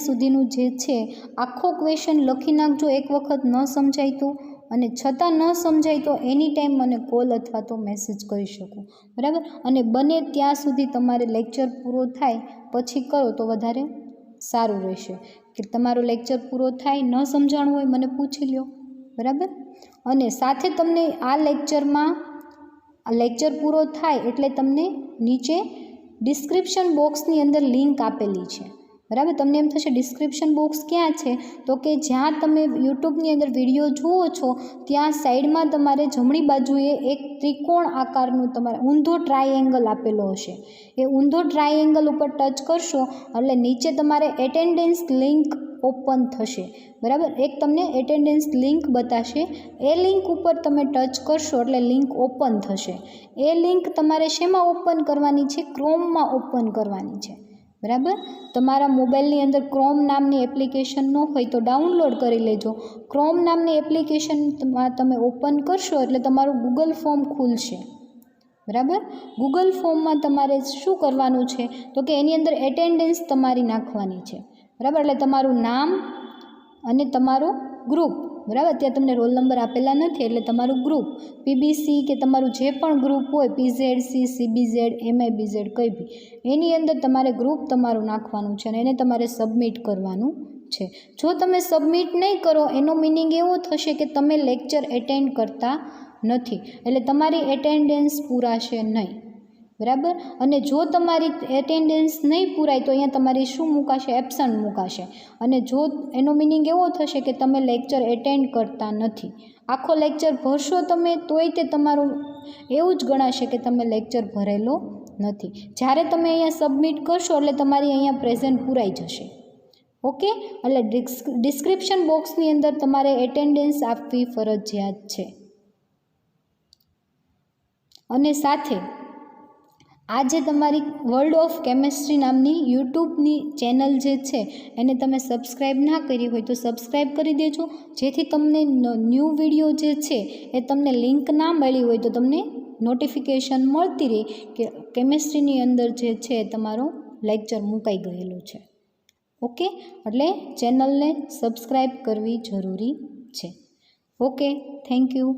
સુધીનું જે છે આખો ક્વેશ્ચન લખી નાખજો. એક વખત ન સમજાય તો, અને છતાં ન સમજાય તો એની ટાઈમ મને કોલ અથવા તો મેસેજ કરી શકો. બરાબર. અને બને ત્યાં સુધી તમારે લેક્ચર પૂરો થાય પછી કરો તો વધારે સારું રહેશે. કે તમારો લેક્ચર પૂરો થાય, ન સમજાણું હોય મને પૂછી લ્યો. બરાબર. અને સાથે તમને આ લેક્ચર પૂરો થાય એટલે તમને નીચે ડિસ્ક્રિપ્શન બોક્સની અંદર લિંક આપેલી છે. બરાબર. તમને એમ થશે ડિસ્ક્રિપ્શન બોક્સ ક્યાં છે? તો કે જ્યાં તમે યુટ્યુબની અંદર વિડીયો જુઓ છો ત્યાં સાઈડમાં તમારે જમણી બાજુએ એક ત્રિકોણ આકારનું તમારે ઊંધો ટ્રાયેંગલ આપેલો હશે. એ ઊંધો ટ્રાયેંગલ ઉપર ટચ કરશો એટલે નીચે તમારે એટેન્ડન્સ લિંક ઓપન થશે. બરાબર. એક તમને એટેન્ડન્સ લિંક બતાશે. એ લિંક ઉપર તમે ટચ કરશો એટલે લિંક ઓપન થશે. એ લિંક તમારે શેમાં ઓપન કરવાની છે? ક્રોમમાં ઓપન કરવાની છે. બરાબર. તમારા મોબાઈલની અંદર ક્રોમ નામની એપ્લિકેશન ન હોય તો ડાઉનલોડ કરી લેજો. ક્રોમ નામની એપ્લિકેશનમાં તમે ઓપન કરશો એટલે તમારું ગૂગલ ફોર્મ ખુલશે. બરાબર. ગૂગલ ફોર્મમાં તમારે શું કરવાનું છે? તો કે એની અંદર એટેન્ડન્સ તમારી નાખવાની છે. બરાબર. એટલે તમારું નામ અને તમારું ગ્રુપ બરાબર, ત્યાં તમને રોલ નંબર આપેલા નથી એટલે તમારું ગ્રુપ પીબીસી કે તમારું જે પણ ગ્રુપ હોય પીઝેડસી, સીબીઝેડ, એમઆઈબીઝેડ કંઈ બી એની અંદર તમારે ગ્રુપ તમારું નાખવાનું છે અને એને તમારે સબમિટ કરવાનું છે. જો તમે સબમિટ નહીં કરો એનો મિનિંગ એવો થશે કે તમે લેક્ચર એટેન્ડ કરતા નથી એટલે તમારી એટેન્ડન્સ પૂરાશે નહીં. બરાબર, અને જો તમારી એટેન્ડન્સ નહીં પૂરાય તો અહીંયા તમારી શું મુકાશે? એબસન્ટ મુકાશે. અને જો એનો મિનિંગ એવો થશે કે તમે લેક્ચર એટેન્ડ કરતા નથી. આખો લેક્ચર ભરશો તમે તોય તે તમારું એવું જ ગણાશે કે તમે લેક્ચર ભરેલો નથી. જ્યારે તમે અહીંયા સબમિટ કરશો એટલે તમારી અહીંયા પ્રેઝન્ટ પૂરાઈ જશે. ઓકે, એટલે ડિસ્ક્રિપ્શન બોક્સની અંદર તમારે એટેન્ડન્સ આપવી ફરજિયાત છે. અને સાથે આ જે તમારી વર્લ્ડ ઓફ કેમેસ્ટ્રી નામની યુટ્યુબની ચેનલ જે છે એને તમે સબસ્ક્રાઈબ ના કરી હોય તો સબસ્ક્રાઈબ કરી દેજો, જેથી તમને ન્યૂ વિડીયો જે છે એ તમને લિંક ના મળી હોય તો તમને નોટિફિકેશન મળતી રહે કે કેમેસ્ટ્રીની અંદર જે છે તમારો લેક્ચર મુકાઈ ગયેલો છે. ઓકે, એટલે ચેનલને સબસ્ક્રાઈબ કરવી જરૂરી છે. Okay, thank you.